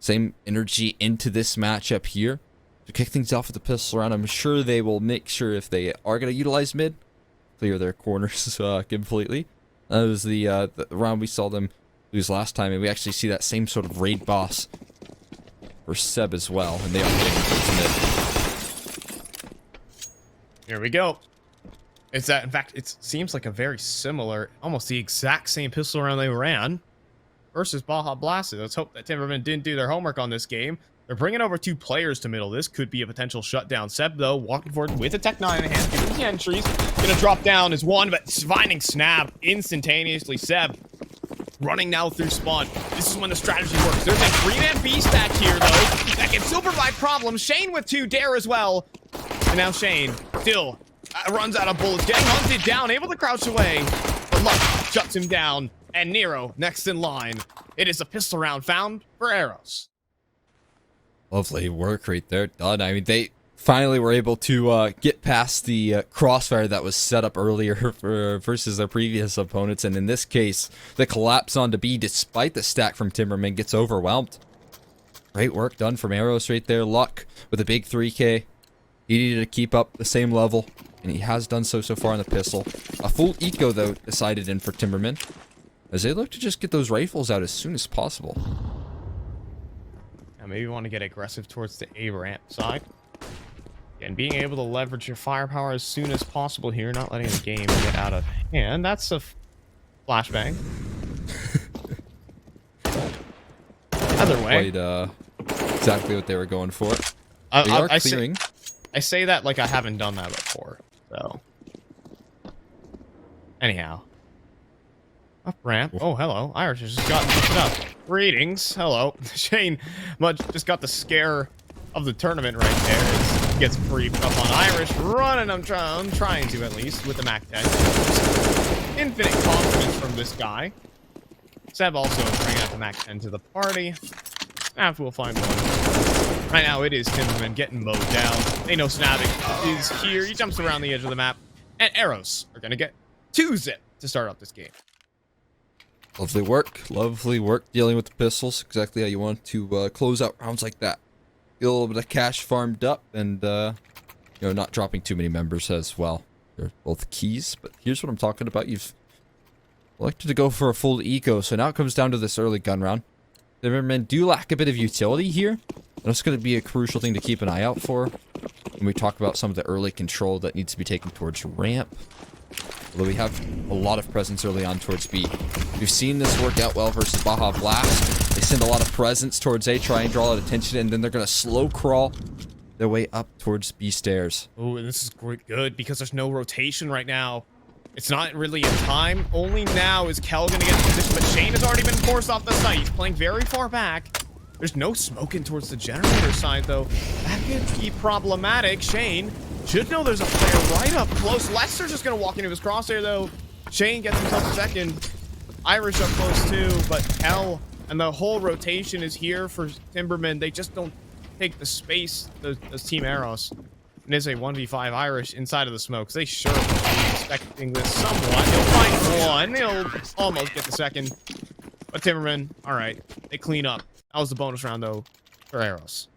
same energy into this matchup here to kick things off with the pistol round. I'm sure they will make sure if they are going to utilize mid, clear their corners completely. That was the round we saw them lose last time, and we actually see that same sort of raid boss for Seb as well, and they are getting towards mid. Here we go. It's that, in fact, it seems like a very similar, almost the exact same pistol round they ran versus Baja Blasted. Let's hope that Timbermen didn't do their homework on this game. They're bringing over 2 players to middle. This could be a potential shutdown. Seb, though, walking forward with a Tech 9 in hand, getting the entries. Gonna drop down as one, but finding Snap instantaneously. Seb running now through spawn. This is when the strategy works. There's a 3-man B stack here, though, that can still provide problems. Shane with 2 dare as well. And now Shane still runs out of bullets, getting hunted down, able to crouch away. But luck shuts him down. And Nero next in line. It is a pistol round found for Eros. Lovely work right there, done. I mean, they finally were able to get past the crossfire that was set up earlier versus their previous opponents, and in this case, the collapse onto B, despite the stack from Timbermen, gets overwhelmed. Great work done from Eros right there. Luck with a big 3K. He needed to keep up the same level, and he has done so far in the pistol. A full eco, though, decided in for Timbermen, as they look to just get those rifles out as soon as possible. Now maybe want to get aggressive towards the A ramp side. And being able to leverage your firepower as soon as possible here, not letting the game get out of hand. That's a flashbang. Either way. Quite exactly what they were going for. They are clearing. I say that like I haven't done that before. So, anyhow. Up ramp. Oh, hello. Irish has just gotten mixed up. Greetings. Hello. Shane just got the scare of the tournament right there. As he gets briefed up on Irish. Running, I'm trying to at least, with the Mac 10. Infinite confidence from this guy. Seb also bringing out the Mac 10 to the party. Snap will find one. Right now, it is Timbermen getting mowed down. They know Snavik is here. He jumps around the edge of the map. And Eros are going to get 2-zip to start off this game. Lovely work dealing with the pistols. Exactly how you want to close out rounds like that. Get a little bit of cash farmed up, and not dropping too many members as well. They're both keys, but here's what I'm talking about. You've elected to go for a full eco, so now it comes down to this early gun round. The Timbermen do lack a bit of utility here, and that's going to be a crucial thing to keep an eye out for when we talk about some of the early control that needs to be taken towards ramp. Although we have a lot of presence early on towards B. We've seen this work out well versus Baja Blast. They send a lot of presence towards A, try and draw out attention, and then they're going to slow crawl their way up towards B stairs. Oh, and this is good because there's no rotation right now. It's not really in time. Only now is Kel going to get in position, but Shane has already been forced off the site. He's playing very far back. There's no smoking towards the generator side, though. That could be problematic. Shane should know there's a player right up close. Lester's just going to walk into his crosshair, though. Shane gets himself a second. Irish up close, too, but Kel and the whole rotation is here for Timbermen. They just don't take the space, those Team Eros. And it's a 1v5 Irish inside of the smokes. They sure are expecting this somewhat. He'll find one. He'll almost get the second. But Timbermen, all right, they clean up. That was the bonus round, though, for Eros.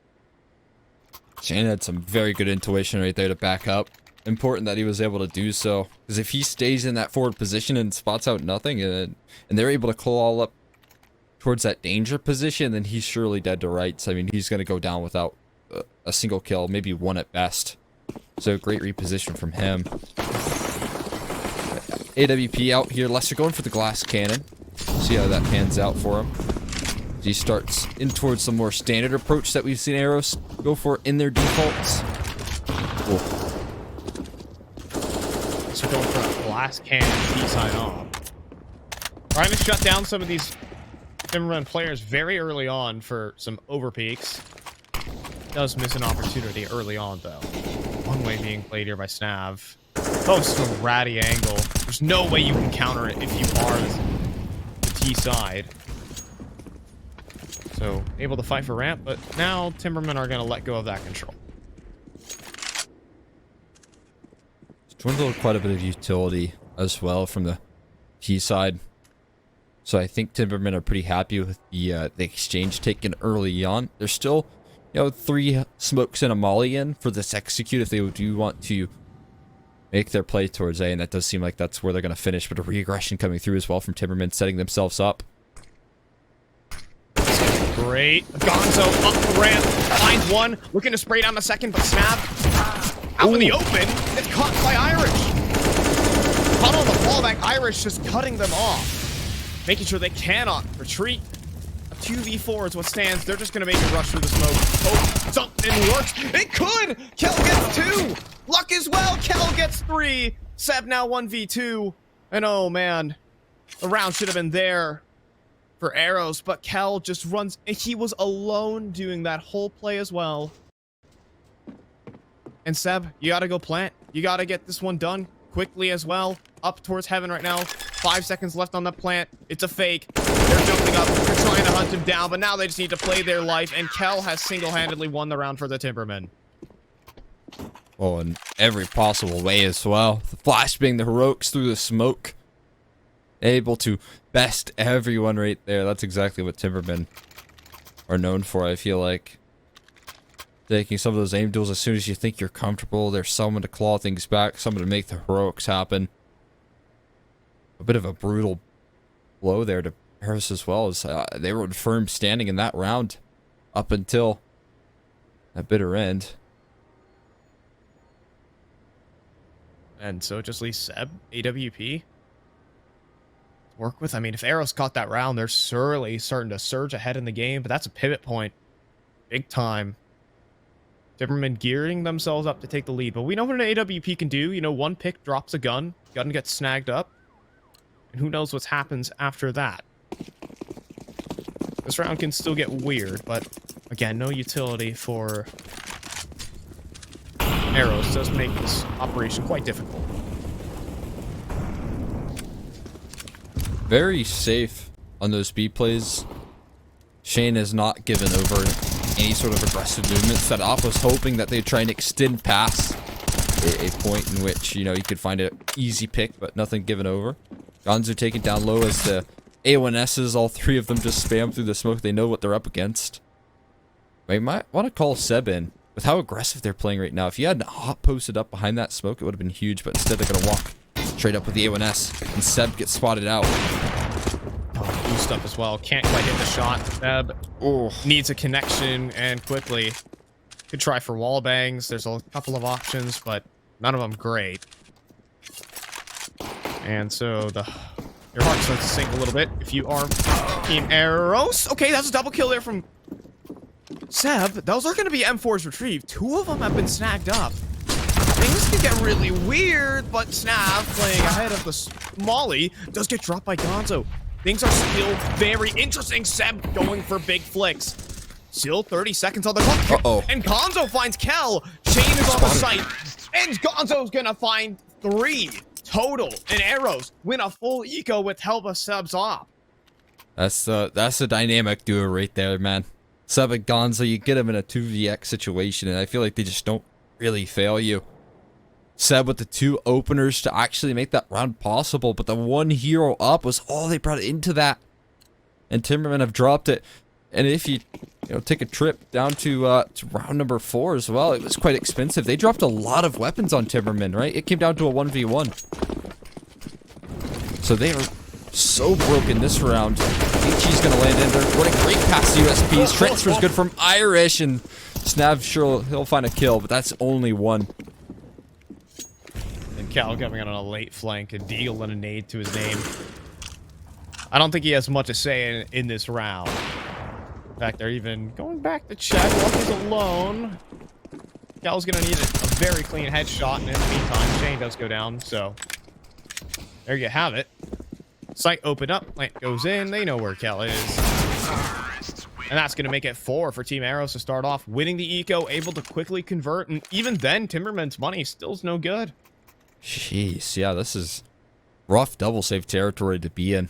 Shane had some very good intuition right there to back up. Important that he was able to do so. Because if he stays in that forward position and spots out nothing, and they're able to claw up towards that danger position, then he's surely dead to rights. I mean, he's going to go down without a single kill, maybe one at best. So great reposition from him. AWP out here. Lester going for the glass cannon. See how that pans out for him. He starts in towards the more standard approach that we've seen Eros go for in their defaults. Cool. So going for a glass cannon T-side off. Trying to shut down some of these Timbermen players very early on for some overpeaks. Does miss an opportunity early on, though. One way being played here by Snav. Oh, it's a ratty angle. There's no way you can counter it if you are the T side. So, able to fight for ramp, but now Timbermen are going to let go of that control. Dwindled quite a bit of utility as well from the T side. So I think Timbermen are pretty happy with the exchange taken early on. There's still, 3 smokes and a molly in for this execute if they do want to make their play towards A, and that does seem like that's where they're going to finish, but a re-aggression coming through as well from Timbermen, setting themselves up. Great. Gonzo up the ramp, finds one, looking to spray down the second, but snap out in the open. It's caught by Irish. Caught on the fallback, Irish just cutting them off, making sure they cannot retreat. A 2v4 is what stands. They're just going to make a rush through the smoke. Hope something works. It could! Kel gets 2! Luck as well! Kel gets 3! Seb now 1v2. And oh man, the round should have been there for Eros, but Kel just runs. He was alone doing that whole play as well. And Seb, you gotta go plant. You gotta get this one done quickly as well. Up towards heaven right now. 5 seconds left on the plant. It's a fake. They're jumping up. They're trying to hunt him down, but now they just need to play their life, and Kel has single-handedly won the round for the Timbermen. Oh, in every possible way as well. The flash being the heroics through the smoke. Able to best everyone right there. That's exactly what Timbermen are known for, I feel like. Taking some of those aim duels as soon as you think you're comfortable. There's someone to claw things back, someone to make the heroics happen. A bit of a brutal blow there to Eros as well, as they were firm standing in that round up until that bitter end. And so it just leaves Seb, AWP, to work with. I mean, if Eros caught that round, they're surely starting to surge ahead in the game, but that's a pivot point. Big time. Timbermen gearing themselves up to take the lead, but we know what an AWP can do. One pick drops a gun gets snagged up, and who knows what happens after that. This round can still get weird, but again, no utility for Eros does make this operation quite difficult. Very safe on those B plays. Shane has not given over any sort of aggressive movements. That Op was hoping that they'd try and extend past a point in which, you could find an easy pick, but nothing given over. Gonzo taken down low as the A1Ss, all 3 of them just spam through the smoke. They know what they're up against. You might want to call Seb in. With how aggressive they're playing right now, if you had an Op posted up behind that smoke, it would have been huge, but instead they're going to walk straight up with the A1S, and Seb gets spotted out. Boost up as well. Can't quite hit the shot. Seb needs a connection, and quickly. Could try for wall bangs. There's a couple of options, but none of them great. And so your heart starts to sink a little bit if you are Team Eros. Okay, that's a double kill there from Seb. Those are going to be M4s retrieved. 2 of them have been snagged up. Things can get really weird, but Snav playing ahead of the Molly does get dropped by Gonzo. Things are still very interesting. Seb going for big flicks. Still 30 seconds on the clock. And Gonzo finds Kel. Shane is on the site. And Gonzo's going to find 3 total. And Eros win a full eco with help of Seb's op. That's a dynamic duo right there, man. Seb and Gonzo, you get them in a 2vx situation, and I feel like they just don't really fail you. Seb with the 2 openers to actually make that round possible, but the 1 hero up was all they brought into that. And Timbermen have dropped it. And if you take a trip down to round number 4 as well, it was quite expensive. They dropped a lot of weapons on Timbermen, right? It came down to a 1v1. So they are so broken this round. HG's gonna land in there. Running great past USPs. Transfer's good from Irish, and Snav sure he'll find a kill, but that's only 1. And Cal coming on a late flank and dealing a nade to his name. I don't think he has much to say in this round. In fact, they're even going back to check while he's alone. Cal's gonna need a very clean headshot, and in the meantime, Shane does go down, so there you have it. Site opened up, plant goes in, they know where Cal is. And that's going to make it 4 for Team Eros to start off, winning the eco, able to quickly convert, and even then, Timbermen's money still's no good. Jeez, yeah, this is rough double save territory to be in.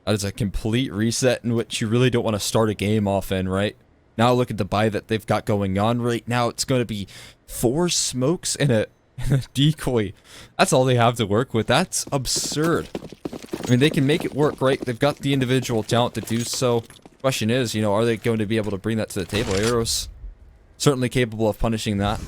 That is a complete reset in which you really don't want to start a game off in, right? Now look at the buy that they've got going on right now. It's going to be 4 smokes and a decoy. That's all they have to work with. That's absurd. I mean, they can make it work, right? They've got the individual talent to do so. Question is, you know, are they going to be able to bring that to the table? Eros certainly capable of punishing that.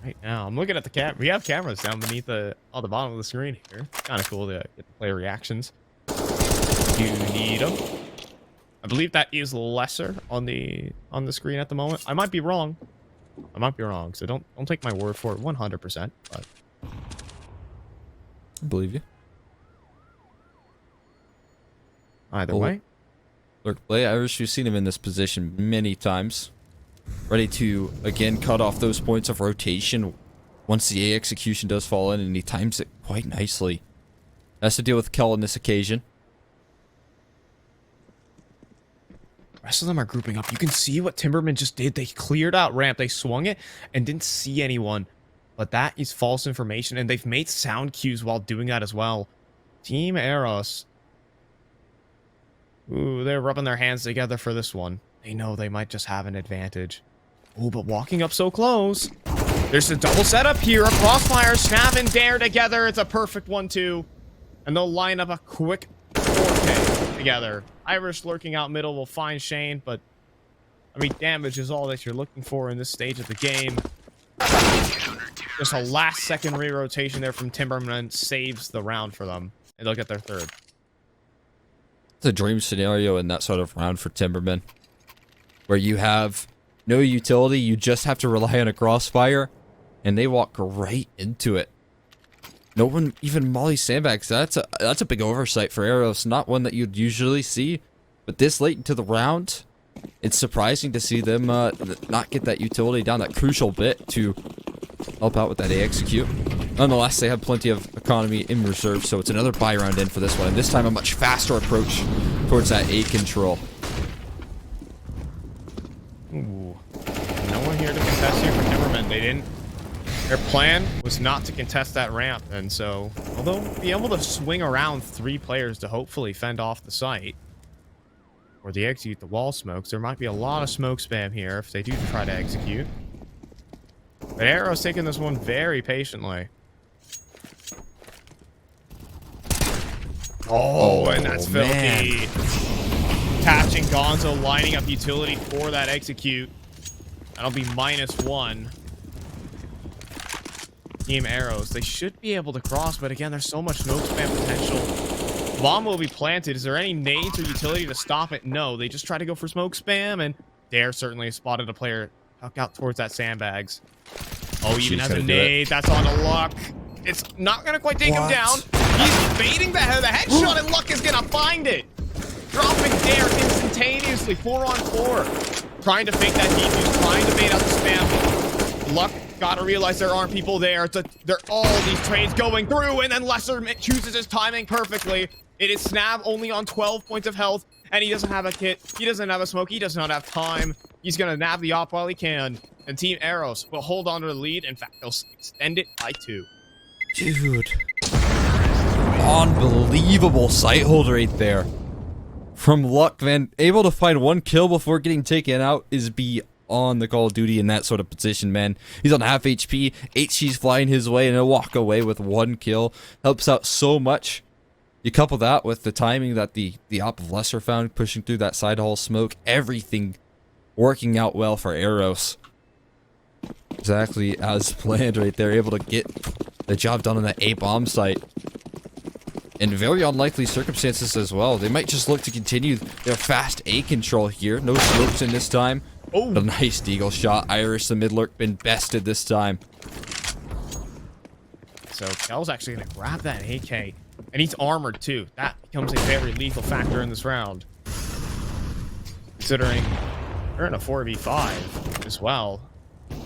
Right now, I'm looking at the we have cameras down beneath on the bottom of the screen here. Kind of cool to get the player reactions. You need them. I believe that is lesser on the screen at the moment. I might be wrong. So don't take my word for it 100%. But I believe you. Either way. Lurk play. Irish, you've seen him in this position many times. Ready to, again, cut off those points of rotation once the A execution does fall in, and he times it quite nicely. Has to deal with Kel on this occasion. The rest of them are grouping up. You can see what Timbermen just did. They cleared out ramp. They swung it and didn't see anyone. But that is false information, and they've made sound cues while doing that as well. Team Eros. Ooh, they're rubbing their hands together for this one. They know they might just have an advantage. Ooh, but walking up so close. There's a double setup here. A crossfire, Snav and Dare together. It's a perfect 1-2. And they'll line up a quick 4K together. Irish lurking out middle will find Shane, but I mean, damage is all that you're looking for in this stage of the game. Just a last second re-rotation there from Timberman saves the round for them. And they'll get their third. It's a dream scenario in that sort of round for Timbermen, where you have no utility, you just have to rely on a crossfire, and they walk right into it. No one even molly sandbags. That's a big oversight for Eros. Not one that you'd usually see, but this late into the round, it's surprising to see them not get that utility down, that crucial bit to help out with that A execute. Nonetheless, they have plenty of economy in reserve, so it's another buy round in for this one, and this time a much faster approach towards that A control. Ooh. No one here to contest here for Timbermen. They didn't. Their plan was not to contest that ramp, and so, although be able to swing around 3 players to hopefully fend off the site, or they execute the wall smokes, there might be a lot of smoke spam here if they do try to execute. But Arrow's taking this one very patiently. Oh, and that's filthy. Catching Gonzo, lining up utility for that execute. That'll be -1. Team Arrows. They should be able to cross, but again, there's so much smoke spam potential. Bomb will be planted. Is there any nades or utility to stop it? No, they just try to go for smoke spam, and Dare certainly spotted a player tuck out towards that sandbags. Oh, he even has a nade. That's on a Luck. It's not going to quite take him down. He's baiting the headshot, and Luck is going to find it. Dropping Dare instantaneously, 4-on-4. Trying to fake that defuse, trying to bait out the spam. Luck gotta realize there aren't people there. They're all these trades going through, and then Lesser chooses his timing perfectly. It is Snav only on 12 points of health, and he doesn't have a kit. He doesn't have a smoke. He does not have time. He's gonna nab the op while he can. And Team Eros will hold on to the lead. In fact, they'll extend it by 2. Dude. Unbelievable sight hold right there. From Luck, man. Able to find 1 kill before getting taken out is beyond the Call of Duty in that sort of position, man. He's on half HP. HG's flying his way, and he'll walk away with 1 kill. Helps out so much. You couple that with the timing that the op of Lesser found, pushing through that side hall smoke. Everything working out well for Eros. Exactly as planned right there. Able to get the job done on that A bomb site. In very unlikely circumstances as well. They might just look to continue their fast A control here. No smokes in this time. Oh, a nice deagle shot. Irish, the mid lurk, been bested this time. So Kel's actually going to grab that AK. And he's armored too. That becomes a very lethal factor in this round. Considering they're in a 4v5 as well.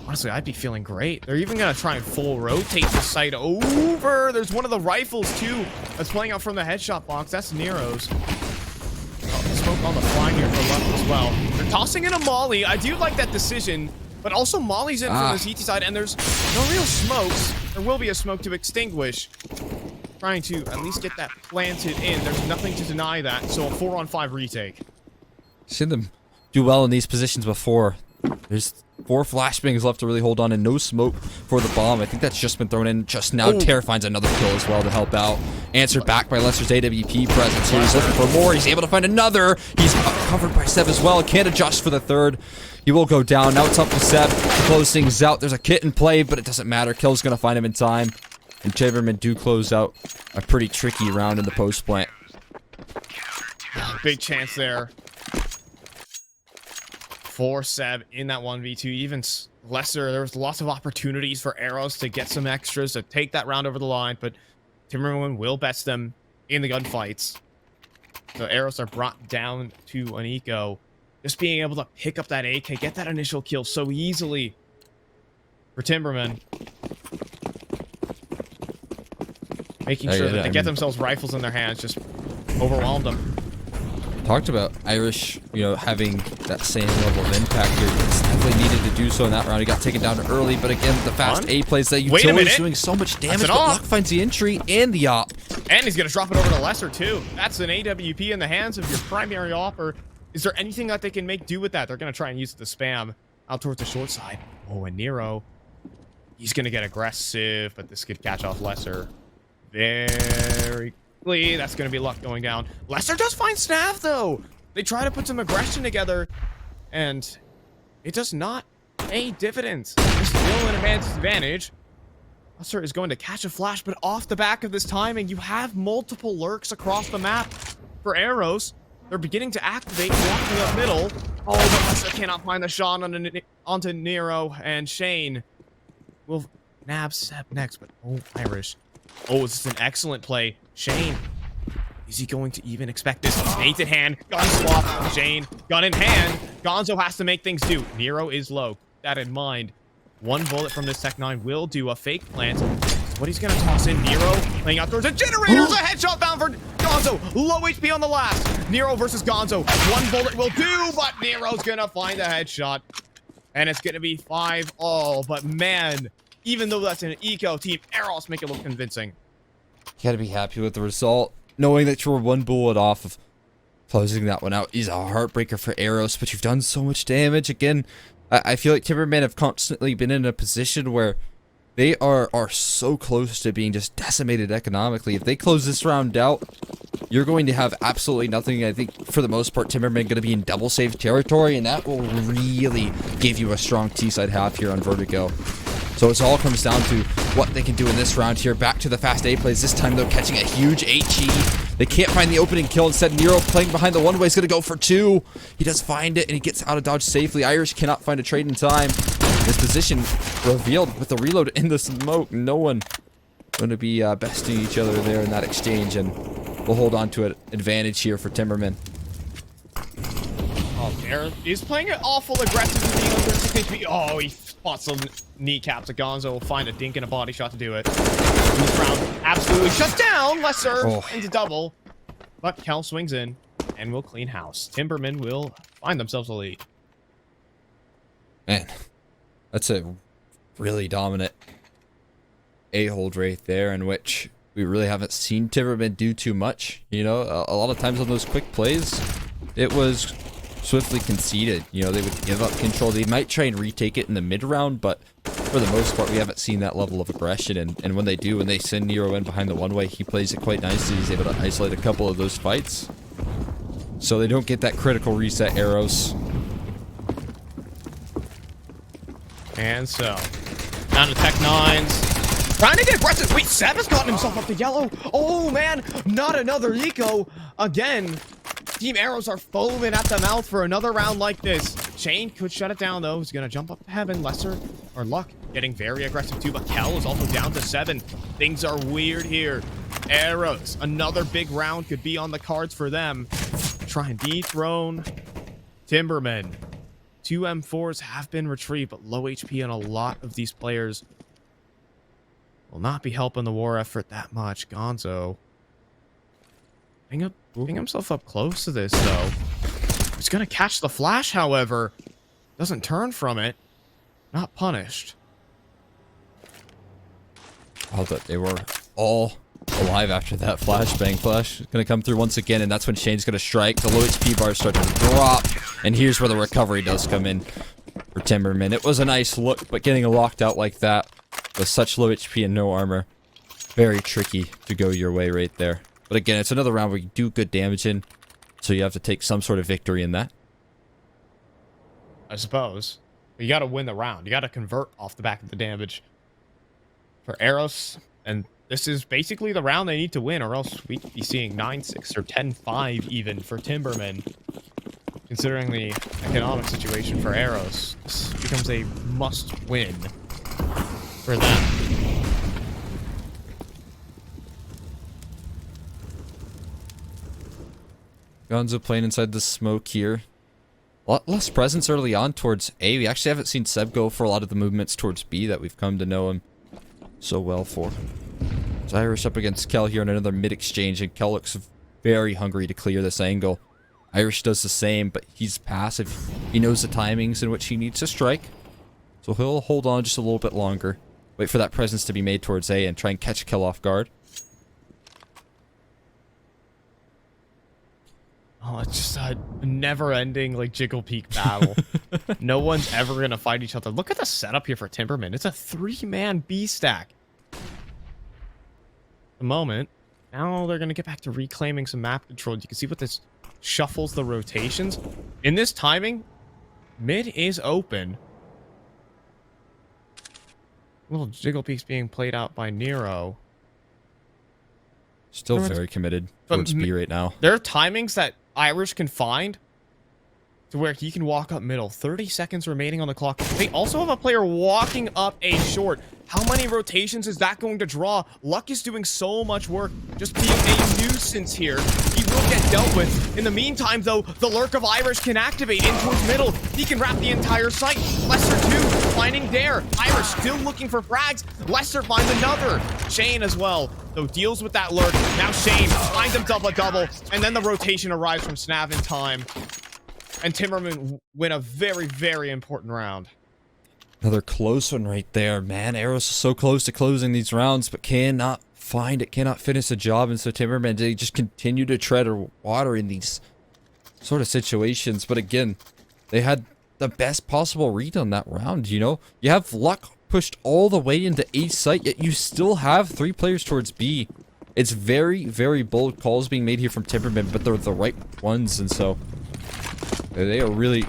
Honestly, I'd be feeling great. They're even going to try and full rotate the site over. There's one of the rifles, too, that's playing out from the headshot box. That's Nero's. Oh, smoke on the fly here for Luck as well. They're tossing in a Molly. I do like that decision, but also Molly's in from the CT side, and there's no real smokes. There will be a smoke to extinguish. Trying to at least get that planted in. There's nothing to deny that, so a 4-on-5 retake. Seen them do well in these positions before. There's 4 flashbangs left to really hold on, and no smoke for the bomb. I think that's just been thrown in just now. Terror finds another kill as well to help out. Answered back by Lester's AWP presence here. He's looking for more. He's able to find another. He's covered by Seb as well. Can't adjust for the third. He will go down. Now it's up to Seb to close things out. There's a kit in play, but it doesn't matter. Kill's going to find him in time. And Timbermen do close out a pretty tricky round in the post plant. Big chance there for Seb in that 1v2. Even Lester, there was lots of opportunities for Eros to get some extras to take that round over the line, but Timbermen will best them in the gunfights. So Eros are brought down to an eco. Just being able to pick up that AK, get that initial kill so easily for Timbermen. Making sure that they get themselves rifles in their hands, just overwhelmed them. Talked about Irish, having that same level of impact here. It's definitely needed to do so in that round. He got taken down early, but again, the fast A plays that utility is doing so much damage, but Luck finds the entry and the op. And he's going to drop it over to Lester, too. That's an AWP in the hands of your primary op. Or is there anything that they can make do with that? They're going to try and use it to spam out towards the short side. Oh, and Nero, he's going to get aggressive, but this could catch off Lester very quickly. That's going to be Luck going down. Lester does find Snav, though. They try to put some aggression together, and it does not pay dividends. There's still an advantage. Lester is going to catch a flash, but off the back of this timing, you have multiple lurks across the map for Eros. They're beginning to activate, walking up middle. Oh, but Lester cannot find the shot onto Nero, and Shane will nab Seb next, but oh, Irish. Oh, this is an excellent play. Shane, is he going to even expect this? Nades in hand, gun swap, Shane, gun in hand. Gonzo has to make things do. Nero is low. That in mind. One bullet from this Tech 9 will do a fake plant. What he's going to toss in, Nero, laying out towards the generators. A headshot down for Gonzo. Low HP on the last. Nero versus Gonzo. One bullet will do, but Nero's going to find a headshot. And it's going to be 5-all. But man, even though that's an eco team, Eros make it look convincing. You gotta be happy with the result. Knowing that you were one bullet off of closing that one out is a heartbreaker for Eros, but you've done so much damage. Again, I feel like Timbermen have constantly been in a position where they are so close to being just decimated economically. If they close this round out, you're going to have absolutely nothing. I think for the most part, Timbermen going to be in double save territory, and that will really give you a strong T-side half here on Vertigo. So it all comes down to what they can do in this round here. Back to the fast A plays. This time, though, catching a huge HE. They can't find the opening kill. Instead, Nero playing behind the one-way is going to go for 2. He does find it, and he gets out of dodge safely. Irish cannot find a trade in time. This position revealed with the reload in the smoke. No one going to be besting each other there in that exchange, and we'll hold on to an advantage here for Timbermen. Oh, there. He's playing it awful aggressively. Oh, he spots some kneecaps. Gonzo will find a dink and a body shot to do it. This round absolutely shuts down. Lesser into double. But Kel swings in and will clean house. Timbermen will find themselves a lead. Man, that's a really dominant A-hold right there, in which we really haven't seen Timbermen do too much. A lot of times on those quick plays, it was swiftly conceded. They would give up control. They might try and retake it in the mid-round, but for the most part, we haven't seen that level of aggression. And when they do, when they send Nero in behind the one-way, he plays it quite nicely. He's able to isolate a couple of those fights, so they don't get that critical reset arrows. And so, down to Tech 9s. Trying to get aggressive. Wait, Seb has gotten himself up to yellow. Oh, man. Not another eco. Again, Team Eros are foaming at the mouth for another round like this. Shane could shut it down, though. He's going to jump up to heaven. Lesser, or Luck, getting very aggressive, too. But Kel is also down to 7. Things are weird here. Eros, another big round could be on the cards for them. Try and dethrone Timbermen. 2 M4s have been retrieved, but low HP on a lot of these players will not be helping the war effort that much. Gonzo putting himself up close to this, though. He's going to catch the flash, however. Doesn't turn from it. Not punished. Oh, that they were all alive after that flashbang. Flash is going to come through once again, and that's when Shane's going to strike. The low HP bars start to drop, and here's where the recovery does come in for Timbermen. It was a nice look, but getting locked out like that with such low HP and no armor, very tricky to go your way right there. But again, it's another round where you do good damage in, so you have to take some sort of victory in that. I suppose. You got to win the round. You got to convert off the back of the damage for Eros. And this is basically the round they need to win, or else we could be seeing 9-6 or 10-5 even for Timbermen. Considering the economic situation for Eros, this becomes a must-win for them. Gonzo playing inside the smoke here. A lot less presence early on towards A. We actually haven't seen Seb go for a lot of the movements towards B that we've come to know him so well for. So Irish up against Kel here in another mid-exchange, and Kel looks very hungry to clear this angle. Irish does the same, but he's passive. He knows the timings in which he needs to strike. So he'll hold on just a little bit longer. Wait for that presence to be made towards A and try and catch Kel off guard. Oh, it's just a never-ending, like, Jiggle Peak battle. No one's ever going to fight each other. Look at the setup here for Timbermen. It's a 3-man B stack. The moment. Now they're going to get back to reclaiming some map control. You can see what this shuffles the rotations. In this timing, mid is open. Little Jiggle Peaks being played out by Nero. Still very committed towards B right now. There are timings that Irish can find to where he can walk up middle. 30 seconds remaining on the clock. They also have a player walking up A short. How many rotations is that going to draw? Luck is doing so much work, just being a nuisance here. He will get dealt with. In the meantime, though, the lurk of Irish can activate in towards middle. He can wrap the entire site. Lesser 2 finding Dare. Irish still looking for frags. Lesser finds another. Shane as well, though, deals with that lurk. Now Shane finds himself a double, and then the rotation arrives from Snav in time. And Timbermen win a very, very important round. Another close one right there, man. Eros is so close to closing these rounds, but cannot find it, cannot finish the job. And so Timbermen, they just continue to tread water in these sort of situations. But again, they had the best possible read on that round, you know? You have Luck pushed all the way into A site, yet you still have 3 players towards B. It's very, very bold calls being made here from Timbermen, but they're the right ones, and so they are really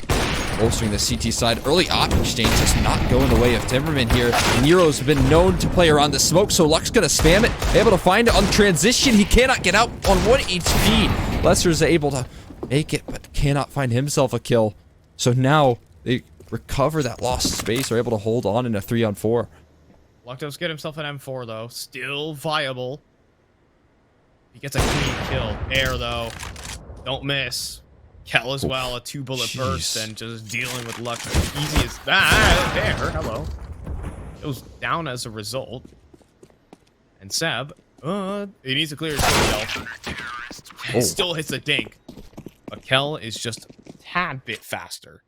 bolstering the CT side. Early op exchange just not going the way of Timbermen here. Nero's been known to play around the smoke, so Luck's gonna spam it. Able to find it on transition. He cannot get out on 1 HP. Lesser's able to make it, but cannot find himself a kill. So now they recover that lost space. Are able to hold on in a 3-on-4. Luck does get himself an M4, though. Still viable. He gets a clean kill. Air, though. Don't miss. Kel as well, a 2-bullet burst, and just dealing with Luck as easy as that. There, hello. Goes down as a result. And Seb, he needs to clear his kill. Still hits a dink. But Kel is just a tad bit faster.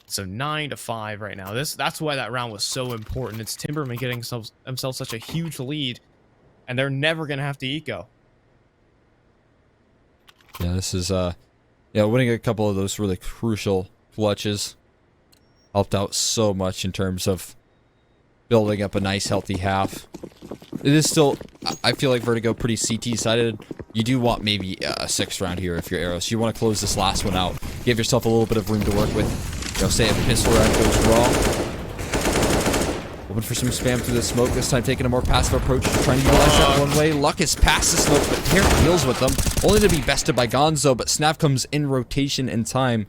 So 9-5 right now. That's why that round was so important. It's Timbermen getting themselves such a huge lead, and they're never gonna have to eco. Yeah, this is yeah, winning a couple of those really crucial clutches helped out so much in terms of building up a nice healthy half. It is still, I feel like Vertigo pretty CT-sided. You do want maybe a 6th round here if you're Eros. You want to close this last one out. Give yourself a little bit of room to work with. You know, say if a pistol round goes wrong. Hoping for some spam through the smoke, this time taking a more passive approach, trying to utilize that one way. Luck is past the smoke, but Terran deals with them, only to be bested by Gonzo, but Snav comes in rotation in time.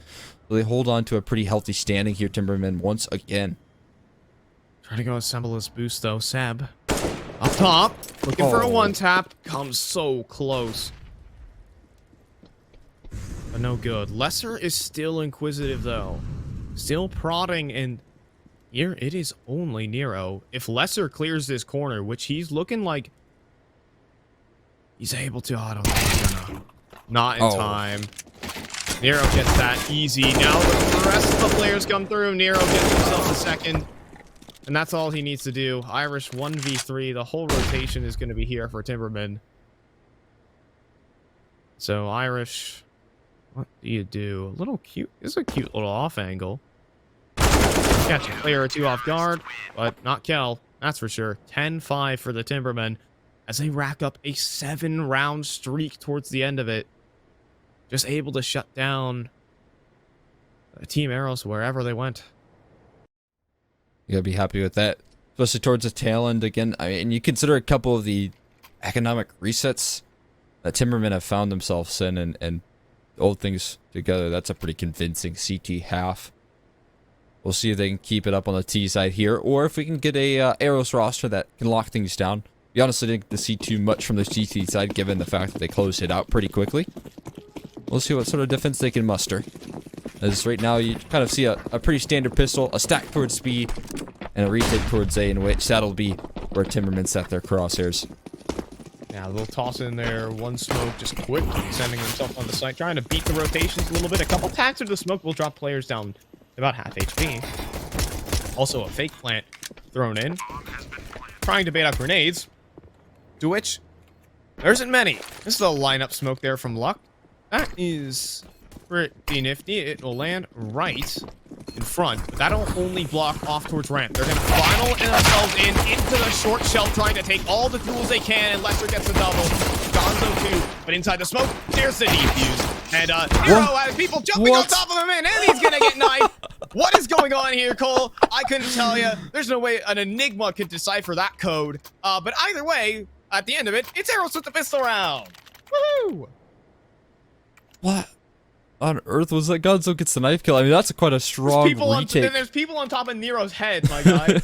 So they hold on to a pretty healthy standing here, Timbermen, once again. Trying to go assemble his boost, though. Seb, up top, looking for a 1-tap, comes so close. But no good. Lesser is still inquisitive, though. Still prodding, and here it is only Nero. If Lesser clears this corner, which he's looking like he's able to, I don't know, not in time. Nero gets that easy. Now the rest of the players come through. Nero gets himself a 2nd, and that's all he needs to do. Irish 1v3. The whole rotation is going to be here for Timbermen. So Irish, what do you do? A little cute. This is a cute little off angle. catch a player or two off guard, but not Kel. That's for sure. 10-5 for the Timbermen as they rack up a 7-round streak towards the end of it. Just able to shut down Team Eros wherever they went. You gotta be happy with that, especially towards the tail end again. I mean, you consider a couple of the economic resets that Timbermen have found themselves in and hold things together. That's a pretty convincing CT half. We'll see if they can keep it up on the T side here, or if we can get a Eros roster that can lock things down. We honestly didn't see too much from the CT side, given the fact that they closed it out pretty quickly. We'll see what sort of defense they can muster. As right now, you kind of see a pretty standard pistol, a stack towards B, and a retake towards A, in which that'll be where Timbermen set their crosshairs. Yeah, they'll toss in there one smoke just quick, sending himself on the site, trying to beat the rotations a little bit. A couple tacks of the smoke will drop players down about half HP. Also a fake plant thrown in, trying to bait out grenades, to which there isn't many. This is a lineup smoke there from Luck. That is pretty nifty. It will land right in front, but that'll only block off towards ramp. They're going to final themselves into the short shelf, trying to take all the tools they can, and Lesser gets a double. Gonzo too, but inside the smoke, there's the defuse. And Nero has people jumping on top of him, and he's going to get knifed. What is going on here, Cole? I couldn't tell you. There's no way an Enigma could decipher that code. But either way, at the end of it, it's Eros with the pistol round. Woohoo! What on earth was that? Gonzo gets the knife kill. I mean, that's quite a strong retake. There's people on top of Nero's head, my guy.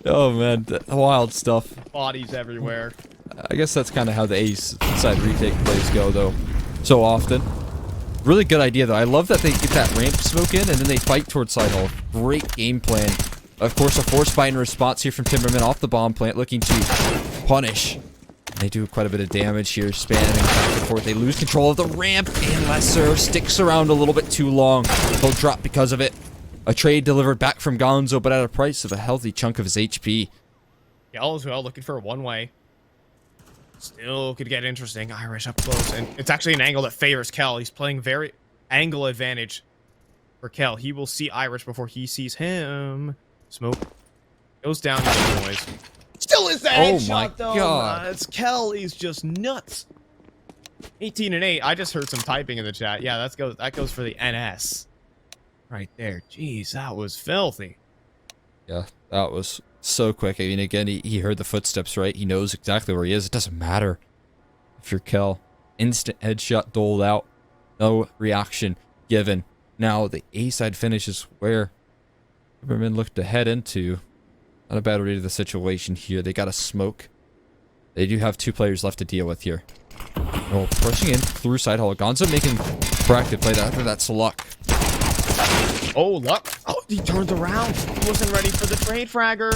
Oh man, wild stuff. Bodies everywhere. I guess that's kind of how the ace side retake plays go, though. So often. Really good idea, though. I love that they get that ramp smoke in, and then they fight towards side hole. Great game plan. Of course, a force buy in response here from Timbermen off the bomb plant, looking to punish. They do quite a bit of damage here, spanning back and forth. They lose control of the ramp, and Lesser sticks around a little bit too long. He'll drop because of it. A trade delivered back from Gonzo, but at a price of a healthy chunk of his HP. Kel as well, looking for a one-way. Still could get interesting. Irish up close, and it's actually an angle that favors Kel. He's playing very angle advantage for Kel. He will see Irish before he sees him. Smoke goes down to the noise. Still is that headshot, though. God. It's Kel. He's just nuts. 18 and 8. I just heard some typing in the chat. Yeah, that goes for the NS. Right there. Jeez, that was filthy. Yeah, that was so quick. I mean, again, he heard the footsteps, right? He knows exactly where he is. It doesn't matter if you're Kel. Instant headshot doled out. No reaction given. Now, the A-side finishes where Timbermen looked to head into. Not a bad read of the situation here. They got a smoke. They do have 2 players left to deal with here. Oh, pushing in through side hall. Gonzo making proactive play after that's Luck. Oh, Luck. Oh, he turned around. He wasn't ready for the trade fragger.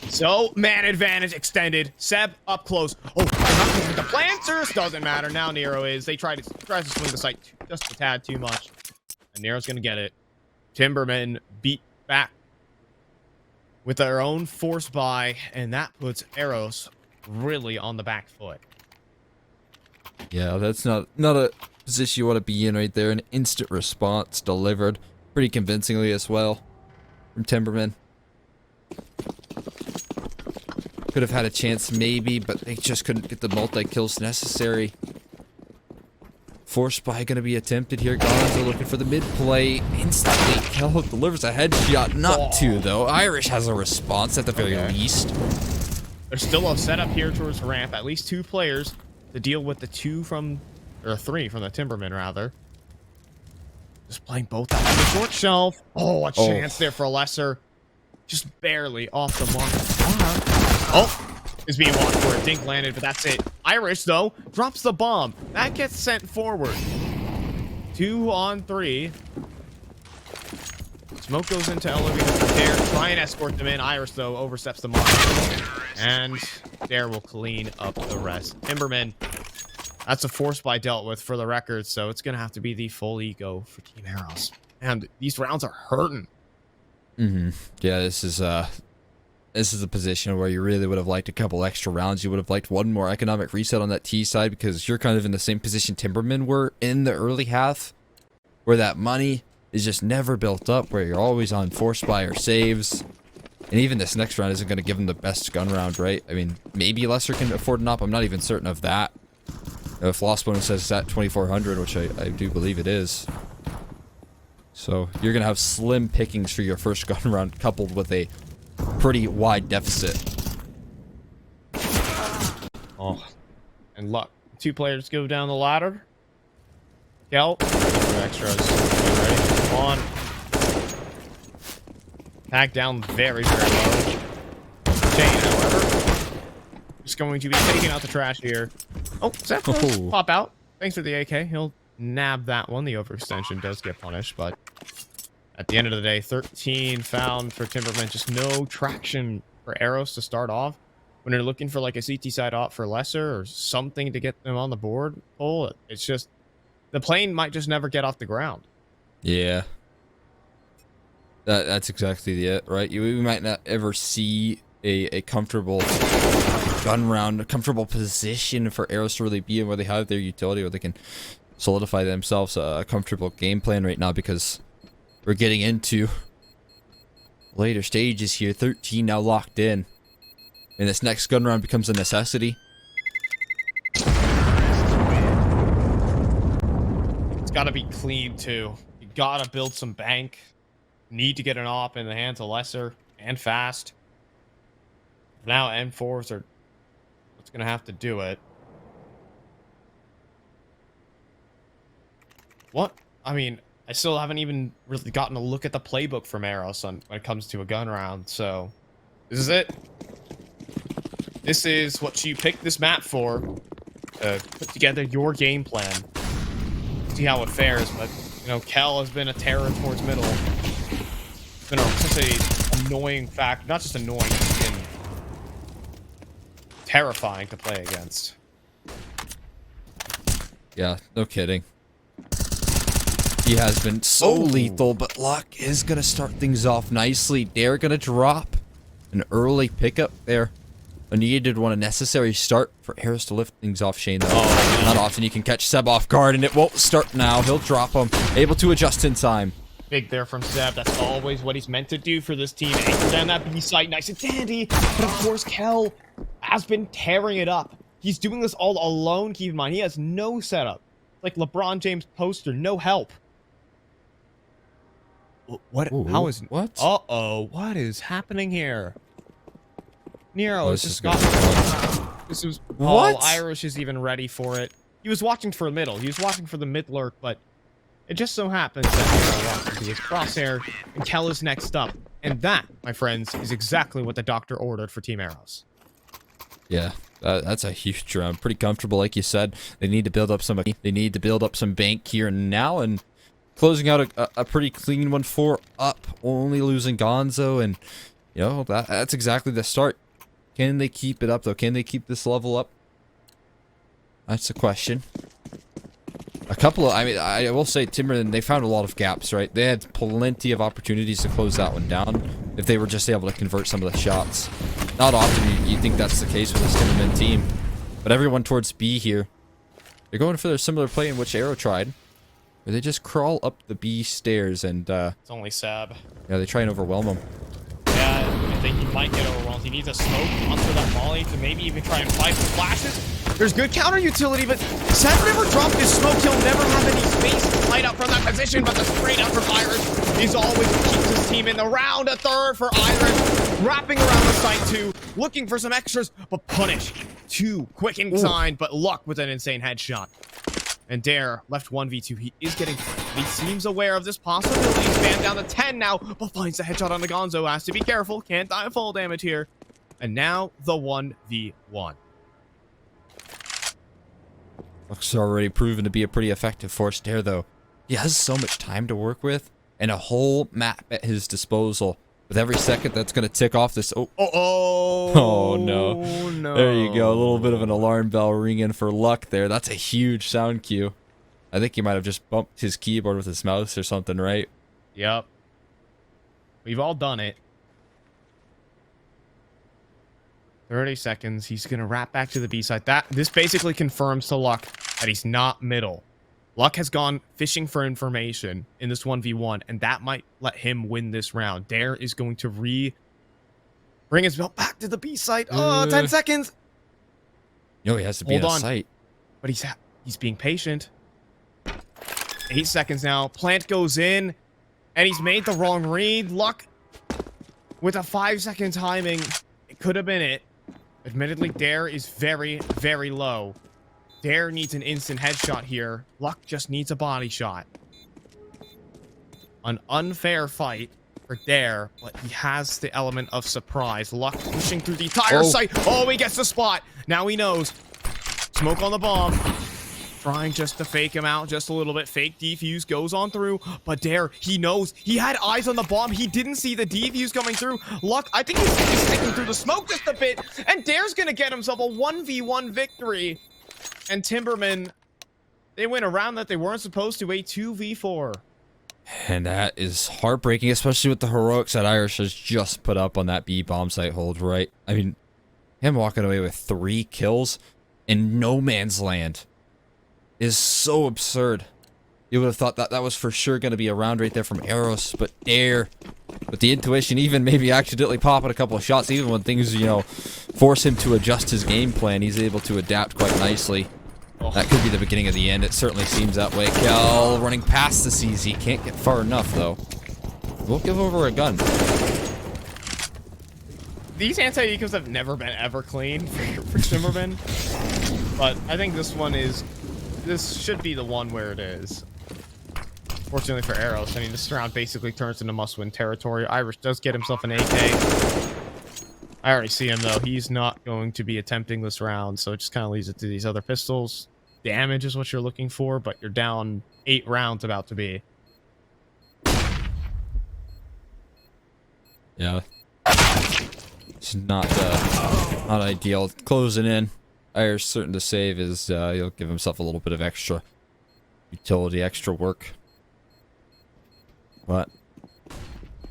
So, man advantage extended. Seb up close. Oh, not with the planters. Doesn't matter. Now Nero is. They try to swing the site just a tad too much. And Nero's going to get it. Timbermen beat back with their own force buy, and that puts Eros really on the back foot. Yeah, that's not a position you want to be in right there. An instant response delivered pretty convincingly as well from Timbermen. Could have had a chance maybe, but they just couldn't get the multi-kills necessary. Force buy going to be attempted here. Gonzo looking for the mid play. Instantly, Kel delivers a headshot. Not 2, though. Irish has a response at the very least. There's still a setup here towards ramp. At least 2 players to deal with the 3 from the Timbermen, rather. Just playing both out of the short shelf. Oh, a chance there for Lesser. Just barely off the mark. Oh, is being walked for it. Dink landed, but that's it. Irish, though, drops the bomb. That gets sent forward. 2 on 3. Smoke goes into elevator for Dare. Try and escort them in. Irish, though, oversteps the mark. And Dare will clean up the rest. Timbermen, that's a force buy dealt with for the record, so it's going to have to be the full ego for Team Eros. And these rounds are hurting. Yeah, this is a position where you really would have liked a couple extra rounds. You would have liked one more economic reset on that T side, because you're kind of in the same position Timbermen were in the early half, where that money is just never built up, where you're always on force fire saves. And even this next round isn't going to give him the best gun round, right? I mean, maybe Lesser can afford an op. I'm not even certain of that. If Lost Bonus says it's at 2400, which I do believe it is. So you're going to have slim pickings for your first gun round, coupled with a pretty wide deficit. Oh, and luck. 2 players go down the ladder. Kel, extras. Ready? Come on. Tag down very, very low. Shane, however, is going to be taking out the trash here. Oh, Zeph does pop out. Thanks for the AK. He'll nab that one. The overextension does get punished, but at the end of the day, 13 found for Timbermen. Just no traction for Eros to start off. When you're looking for like a CT side op for Lesser or something to get them on the board, it's just the plane might just never get off the ground. Yeah. That's exactly it, right? We might not ever see a comfortable gun round, a comfortable position for Eros to really be in, where they have their utility, where they can solidify themselves a comfortable game plan right now, because we're getting into later stages here. 13 now locked in, and this next gun round becomes a necessity. It's got to be clean too. You got to build some bank. Need to get an op in the hands of Lesser and fast. Now M4s are what's going to have to do it. What? I mean, I still haven't even really gotten a look at the playbook from Eros when it comes to a gun round, so this is it. This is what you picked this map for. Put together your game plan. See how it fares, but, you know, Kel has been a terror towards middle. It's been such a annoying fact. Not just annoying, it's been terrifying to play against. Yeah, no kidding. He has been so lethal, but luck is going to start things off nicely. They're going to drop an early pickup there. A needed one, a necessary start for Eros to lift things off Shane, though. Oh, not often you can catch Seb off guard, and it won't start now. He'll drop him, able to adjust in time. Big there from Seb. That's always what he's meant to do for this team. Anchor down that B site, nice and dandy. But of course, Kel has been tearing it up. He's doing this all alone, keep in mind. He has no setup. Like LeBron James poster, no help. What? Ooh, how is... What? Uh-oh. What is happening here? Nero Oh, is just got... This was... What? Oh, Irish is even ready for it. He was watching for the middle. He was watching for the mid lurk, but it just so happens that Nero walked into his crosshair, and Kel is next up. And that, my friends, is exactly what the doctor ordered for Team Eros. Yeah, that's a huge round. Pretty comfortable, like you said. They need to build up some. They need to build up some bank here and now, and closing out a pretty clean 1-4 up, only losing Gonzo, and you know that's exactly the start. Can they keep it up though? Can they keep this level up? That's the question. A couple of, I mean, I will say Timbermen, they found a lot of gaps, right? They had plenty of opportunities to close that one down if they were just able to convert some of the shots. Not often you think that's the case with this Timbermen team, but everyone towards B here, they're going for their similar play in which Arrow tried, where they just crawl up the B stairs and It's only Sab. yeah, they try and overwhelm them. Yeah, I think he might get overwhelmed. He needs a smoke onto that molly to maybe even try and fight with flashes. There's good counter utility, but Seb never dropped his smoke. He'll never have any space to fight out from that position, but the straight out from Irish, he's always keeps his team in the round. A third for Irish, wrapping around the site too, looking for some extras, but punish. Too quick in time, but luck with an insane headshot. And Dare left 1v2. He is getting... He seems aware of this possibility. Stand down to 10 now, but finds the headshot on the Gonzo. Has to be careful. Can't die of full damage here. And now the 1v1. Looks already proven to be a pretty effective force Dare, though. He has so much time to work with and a whole map at his disposal. With every second that's going to tick off this... Oh, no. There you go. A little bit of an alarm bell ringing for luck there. That's a huge sound cue. I think he might have just bumped his keyboard with his mouse or something, right? Yep. We've all done it. 30 seconds. He's going to wrap back to the B side. This basically confirms to luck that he's not middle. Luck has gone fishing for information in this 1v1, and that might let him win this round. Dare is going to bring his belt back to the B site. Oh, 10 seconds. No, he has to be in sight. But he's being patient. 8 seconds now. Plant goes in, and he's made the wrong read. Luck with a 5-second timing. It could have been it. Admittedly, Dare is very, very low. Dare needs an instant headshot here. Luck just needs a body shot. An unfair fight for Dare, but he has the element of surprise. Luck pushing through the entire site. Oh, he gets the spot. Now he knows. Smoke on the bomb. Trying just to fake him out just a little bit. Fake defuse goes on through, but Dare, he knows. He had eyes on the bomb. He didn't see the defuse coming through. Luck, I think he's sticking through the smoke just a bit, and Dare's gonna get himself a 1v1 victory. And Timbermen, they win a round that they weren't supposed to, a 2v4. And that is heartbreaking, especially with the heroics that Irish has just put up on that B bomb site hold, right? I mean, him walking away with 3 kills in no man's land is so absurd. You would have thought that that was for sure going to be a round right there from Eros, but Dare, with the intuition, even maybe accidentally popping a couple of shots, even when things, you know, force him to adjust his game plan, he's able to adapt quite nicely. That could be the beginning of the end. It certainly seems that way. Kel running past the CZ. Can't get far enough, though. We'll give over a gun. These anti-ecos have never been ever clean for Timbermen. But I think this one is... This should be the one where it is. Fortunately for Eros, I mean, this round basically turns into must-win territory. Irish does get himself an AK. I already see him, though. He's not going to be attempting this round, so it just kind of leaves it to these other pistols. Damage is what you're looking for, but you're down 8 rounds about to be. Yeah. It's not ideal. Closing in. Irish certain to save is he'll give himself a little bit of extra utility, extra work. But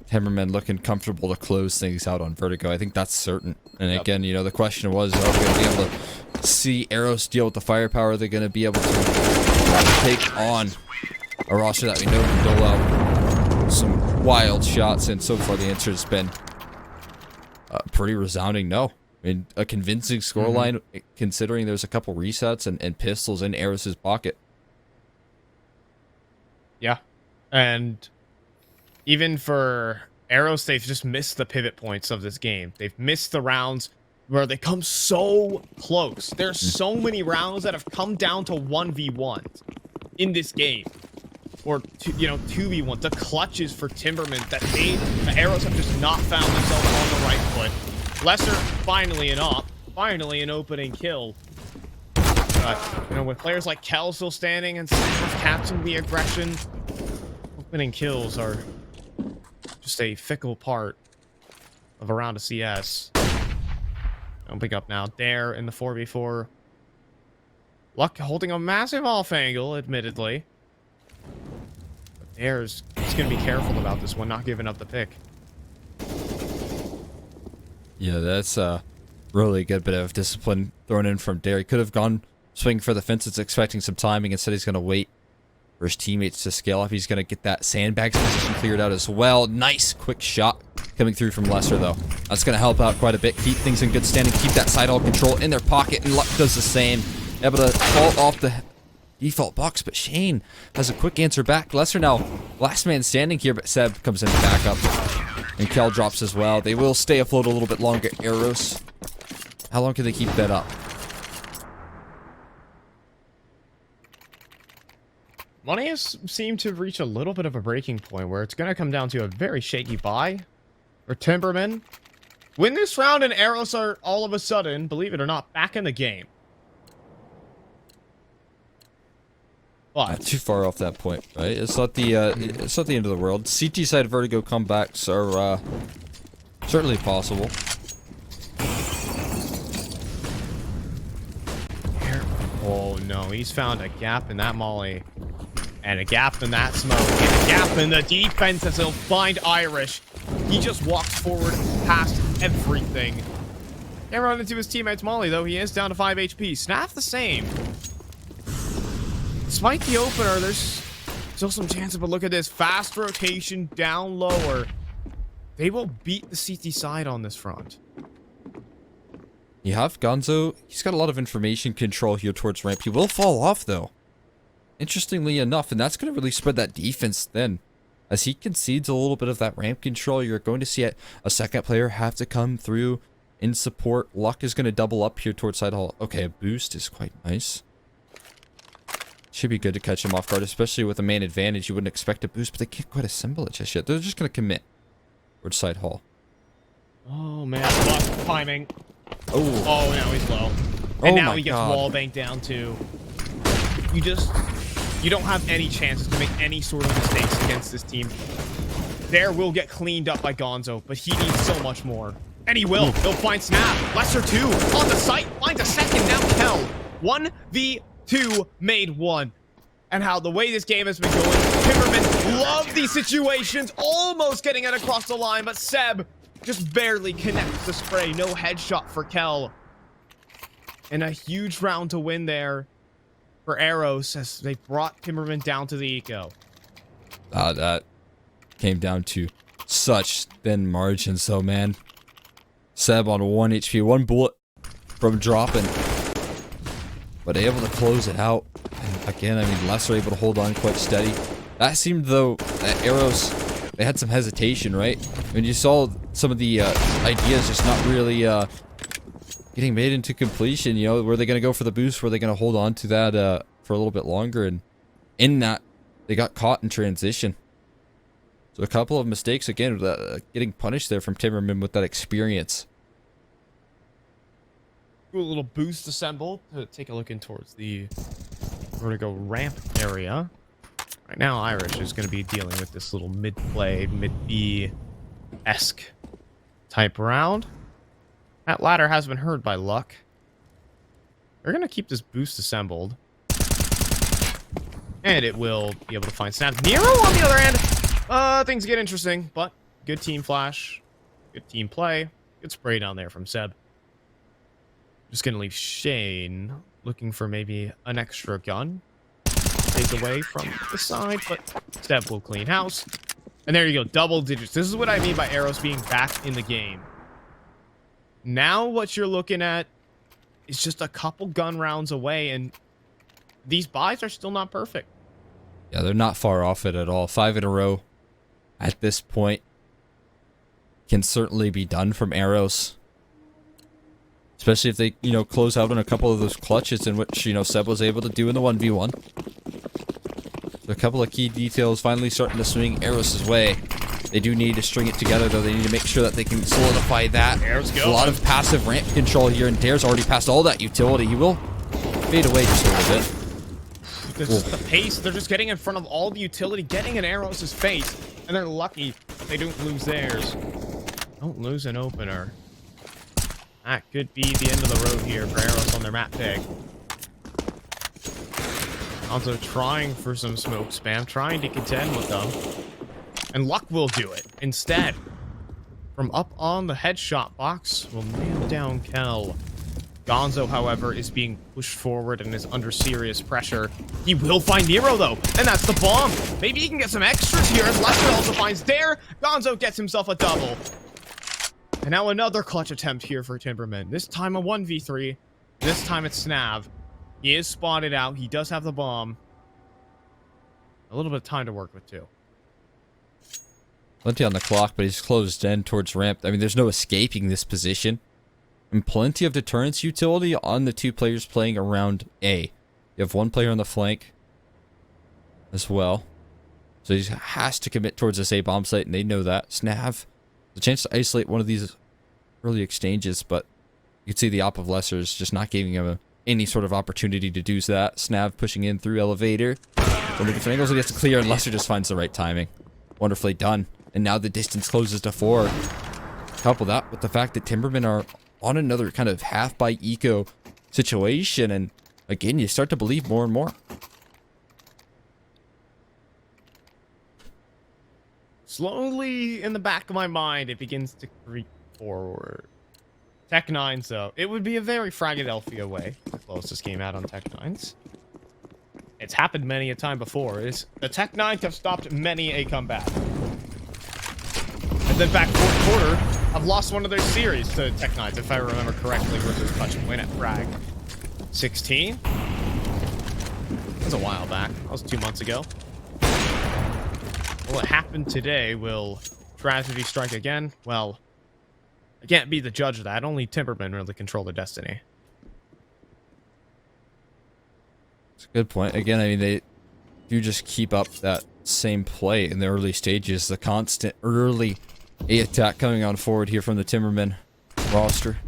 Timbermen looking comfortable to close things out on Vertigo. I think that's certain. And again, you know, the question was, are we going to be able to see Eros deal with the firepower? They're going to be able to take on a roster that we know can dole out some wild shots. And so far, the answer has been pretty resounding no. I mean, a convincing scoreline, considering there's a couple resets and pistols in Eros' pocket. Yeah. And even for Eros, they've just missed the pivot points of this game. They've missed the rounds where they come so close. There's so many rounds that have come down to 1v1s in this game. Or, 2v1. The clutches for Timbermen that the Eros have just not found themselves on the right foot. Lesser, finally an opening kill. But, with players like Kel still standing and capturing the aggression, opening kills are just a fickle part of a round of CS. Don't pick up now. Dare in the 4v4. Luck holding a massive off angle, admittedly. But Dare's just going to be careful about this one, not giving up the pick. Yeah, that's a really good bit of discipline thrown in from Dare. He could have gone swing for the fences, expecting some timing. Instead, he's going to wait for his teammates to scale up. He's going to get that sandbags position cleared out as well. Nice quick shot coming through from Lesser, though. That's going to help out quite a bit. Keep things in good standing. Keep that side all control in their pocket, and Luck does the same. Able to fall off the default box, but Shane has a quick answer back. Lesser now last man standing here, but Seb comes in to back up. And Kel drops as well. They will stay afloat a little bit longer. Eros. How long can they keep that up? Money has seemed to reach a little bit of a breaking point where it's going to come down to a very shaky buy for Timbermen. Win this round and Eros are all of a sudden, believe it or not, back in the game. But Not too far off that point, right? It's not the end of the world. CT side Vertigo comebacks are certainly possible. Oh no, he's found a gap in that molly. And a gap in that smoke. And a gap in the defense as he'll find Irish. He just walks forward past everything. Can't run into his teammate's molly though. He is down to 5 HP. Snap the same. despite the opener, there's still some chance of a look at this. Fast rotation down lower. They will beat the CT side on this front. You have Gonzo. He's got a lot of information control here towards ramp. He will fall off, though. Interestingly enough, and that's going to really spread that defense then. As he concedes a little bit of that ramp control, you're going to see a second player have to come through in support. Luck is going to double up here towards side hall. Okay, a boost is quite nice. Should be good to catch him off guard, especially with a man advantage. You wouldn't expect a boost, but they can't quite assemble it just yet. They're just going to commit towards side hall. Oh, man. Luck timing. Oh. Oh, now he's low. And now he gets wall banked down, too. You don't have any chances to make any sort of mistakes against this team. There will get cleaned up by Gonzo, but he needs so much more. And he will. He'll find Snap. Lesser 2 on the site. Finds a second. Now Kel. 1v2 made 1. And how the way this game has been going, Timbermen love these situations. Almost getting it across the line, but Seb just barely connects the spray. No headshot for Kel. And a huge round to win there for Eros as they brought Timbermen down to the eco. That came down to such thin margins, though, man. Seb on 1 HP, 1 bullet from dropping, but able to close it out. And again, I mean, Lesser able to hold on quite steady. That seemed, though, that Eros, they had some hesitation, right? When you saw some of the ideas just not really getting made into completion, you know, were they going to go for the boost? Were they going to hold on to that for a little bit longer? And in that, they got caught in transition. So a couple of mistakes, again, getting punished there from Timbermen with that experience. Do a little boost assemble to take a look in towards the Vertigo ramp area. Right now, Irish is going to be dealing with this little mid-play, mid-B-esque type round. That ladder has been heard by Luck. They're going to keep this boost assembled. And it will be able to find Snap. Nero on the other hand. Things get interesting, but good team flash. Good team play. Good spray down there from Seb. Just going to leave Shane looking for maybe an extra gun. Take away from the side, but Seb will clean house. And there you go. Double digits. This is what I mean by Eros being back in the game. Now what you're looking at is just a couple gun rounds away, and these buys are still not perfect. Yeah, they're not far off it at all. 5 in a row at this point can certainly be done from Eros. Especially if they, you know, close out on a couple of those clutches in which, you know, Seb was able to do in the 1v1. So a couple of key details finally starting to swing Eros' way. They do need to string it together, though. They need to make sure that they can solidify that. There's a lot of passive ramp control here, and Dare's already passed all that utility. He will fade away just a little bit. Because the pace, they're just getting in front of all the utility, getting in Eros' face, and they're lucky they don't lose theirs. Don't lose an opener. That could be the end of the road here for Eros on their map pick. Also trying for some smoke spam, trying to contend with them. And Luck will do it instead. From up on the headshot box, will nail down Kel. Gonzo, however, is being pushed forward and is under serious pressure. He will find Nero, though, and that's the bomb. Maybe he can get some extras here as Lester also finds Dare. Gonzo gets himself a double. And now another clutch attempt here for Timbermen. This time a 1v3. This time it's Snav. He is spotted out. He does have the bomb. A little bit of time to work with, too. Plenty on the clock, but he's closed in towards ramp. I mean, there's no escaping this position. And plenty of deterrence utility on the 2 players playing around A. You have 1 player on the flank as well. So he has to commit towards this A bomb site, and they know that. Snav, the chance to isolate one of these early exchanges, but you can see the op of Lesser is just not giving him any sort of opportunity to do that. Snav pushing in through elevator. From the different angles, he gets to clear, and Lesser just finds the right timing. Wonderfully done. And now the distance closes to 4. Couple that with the fact that Timbermen are on another kind of half by eco situation, and again, you start to believe more and more. Slowly, in the back of my mind, it begins to creep forward. Tech 9s, though. It would be a very Fragadelphia way. The closest came out on Tech 9s. It's happened many a time before. The Tech 9s have stopped many a comeback. And then back fourth quarter, I've lost one of their series to Tech 9s, if I remember correctly, versus Touch and Win at Frag 16. That was a while back. That was 2 months ago. Will it happen today? Will tragedy strike again? Well, I can't be the judge of that. Only Timbermen really control their destiny. It's a good point. Again, I mean, if you just keep up that same play in the early stages, the constant early A attack coming on forward here from the Timbermen roster.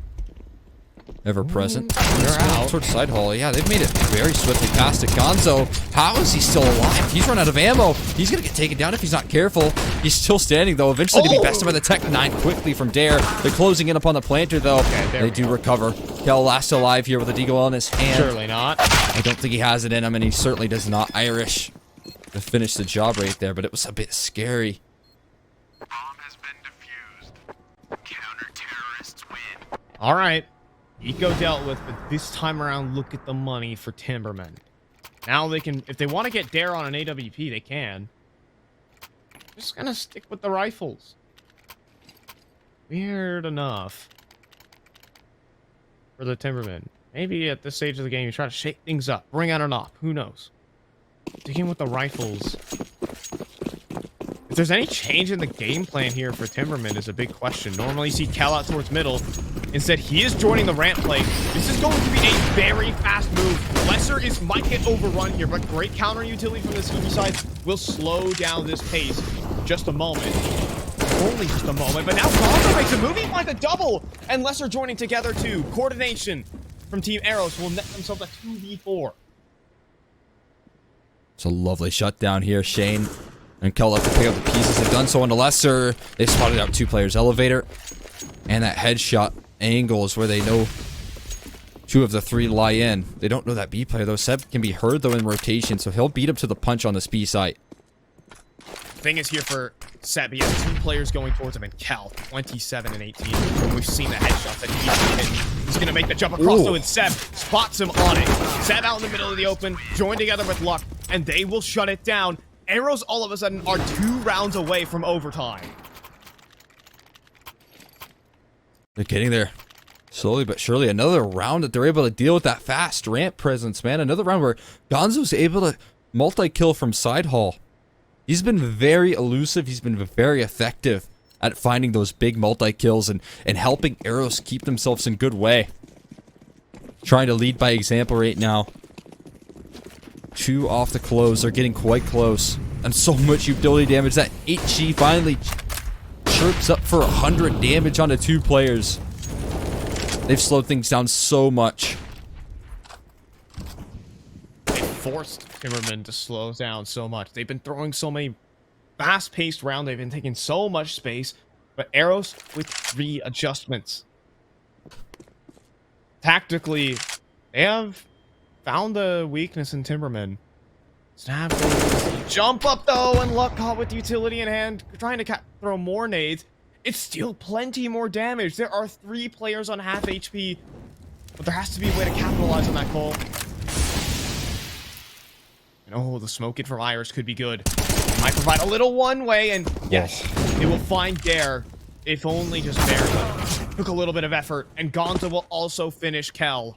Ever present. They're out. Towards side hall. Yeah, they've made it very swiftly past it. Gonzo, how is he still alive? He's run out of ammo. He's going to get taken down if he's not careful. He's still standing, though. Eventually going to be bested by the Tech 9 quickly from Dare. They're closing in upon the planter, though. Okay, they do recover. Kel last alive here with a deagle on his hand. Surely not. I don't think he has it in him, and he certainly does not. Irish to finish the job right there, but it was a bit scary. Bomb has been defused. Counter-terrorists win. All right. Eco dealt with, but this time around, look at the money for Timbermen. Now they can, if they want to get Dare on an AWP, they can. Just gonna stick with the rifles. Weird enough. For the Timbermen. Maybe at this stage of the game, you try to shake things up. Bring out an op. Who knows? Sticking with the rifles. If there's any change in the game plan here for Timbermen is a big question. Normally you see Cal out towards middle. Instead, he is joining the ramp play. This is going to be a very fast move. Lesser might get overrun here, but great counter utility from the CB side will slow down this pace. Just a moment. Only just a moment, but now Gonzo makes a move. He finds a double, and Lesser joining together too. Coordination from Team Eros will net themselves a 2v4. It's a lovely shutdown here. Shane and Kel left to pick up the pieces. They've done so into Lesser. They've spotted out 2 players. Elevator and that headshot angle is where they know 2 of the 3 lie in. They don't know that B player, though. Seb can be heard, though, in rotation, so he'll beat him to the punch on this B site. Thing is here for Seb, he has 2 players going towards him, and Cal, 27 and 18. We've seen the headshots that he's hit. He's going to make the jump across, though, and Seb spots him on it. Seb out in the middle of the open, joined together with Luck, and they will shut it down. Arrows all of a sudden are 2 rounds away from overtime. They're getting there slowly but surely. Another round that they're able to deal with that fast ramp presence, man. Another round where Gonzo's able to multi-kill from side hall. He's been very elusive. He's been very effective at finding those big multi-kills and helping Eros keep themselves in good way. Trying to lead by example right now. 2 off the close. They're getting quite close. And so much utility damage. That HG finally chirps up for 100 damage onto 2 players. They've slowed things down so much. They forced Timbermen to slow down so much. They've been throwing so many fast-paced rounds. They've been taking so much space. But Eros with 3 adjustments. Tactically, they have found the weakness in Timbermen. Snap, jump up though, and Luck caught with utility in hand, trying to throw more nades. It's still plenty more damage. There are 3 players on half HP, but there has to be a way to capitalize on that call. And oh, the smoke in from Irish could be good. It might provide a little one-way, and yes, it will find Dare, if only just barely. Took a little bit of effort, and Gonzo will also finish Kel.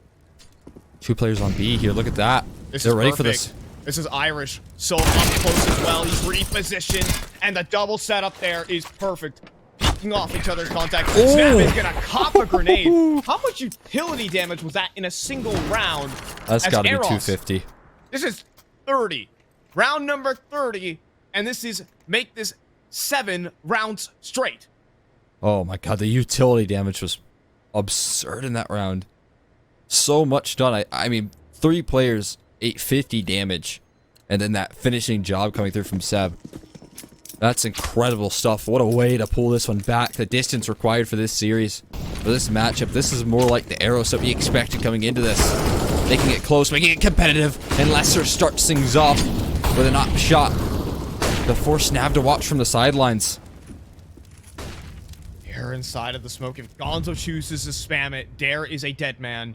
2 players on B here. Look at that. They're ready for this. This is Irish. So up close as well. He's repositioned. And the double setup there is perfect. Peeking off each other's contact. Snap is going to cop a grenade. How much utility damage was that in a single round? That's got to be 250. This is 30. Round number 30. And this is, make this 7 rounds straight. Oh my god, the utility damage was absurd in that round. So much done. I mean, 3 players, 850 damage. And then that finishing job coming through from Seb. That's incredible stuff. What a way to pull this one back. The distance required for this series, for this matchup. This is more like the Eros that we expected coming into this. Making it close, making it competitive. And Lesser starts things off with an op shot. The force Nav to watch from the sidelines. Dare inside of the smoke. If Gonzo chooses to spam it, Dare is a dead man.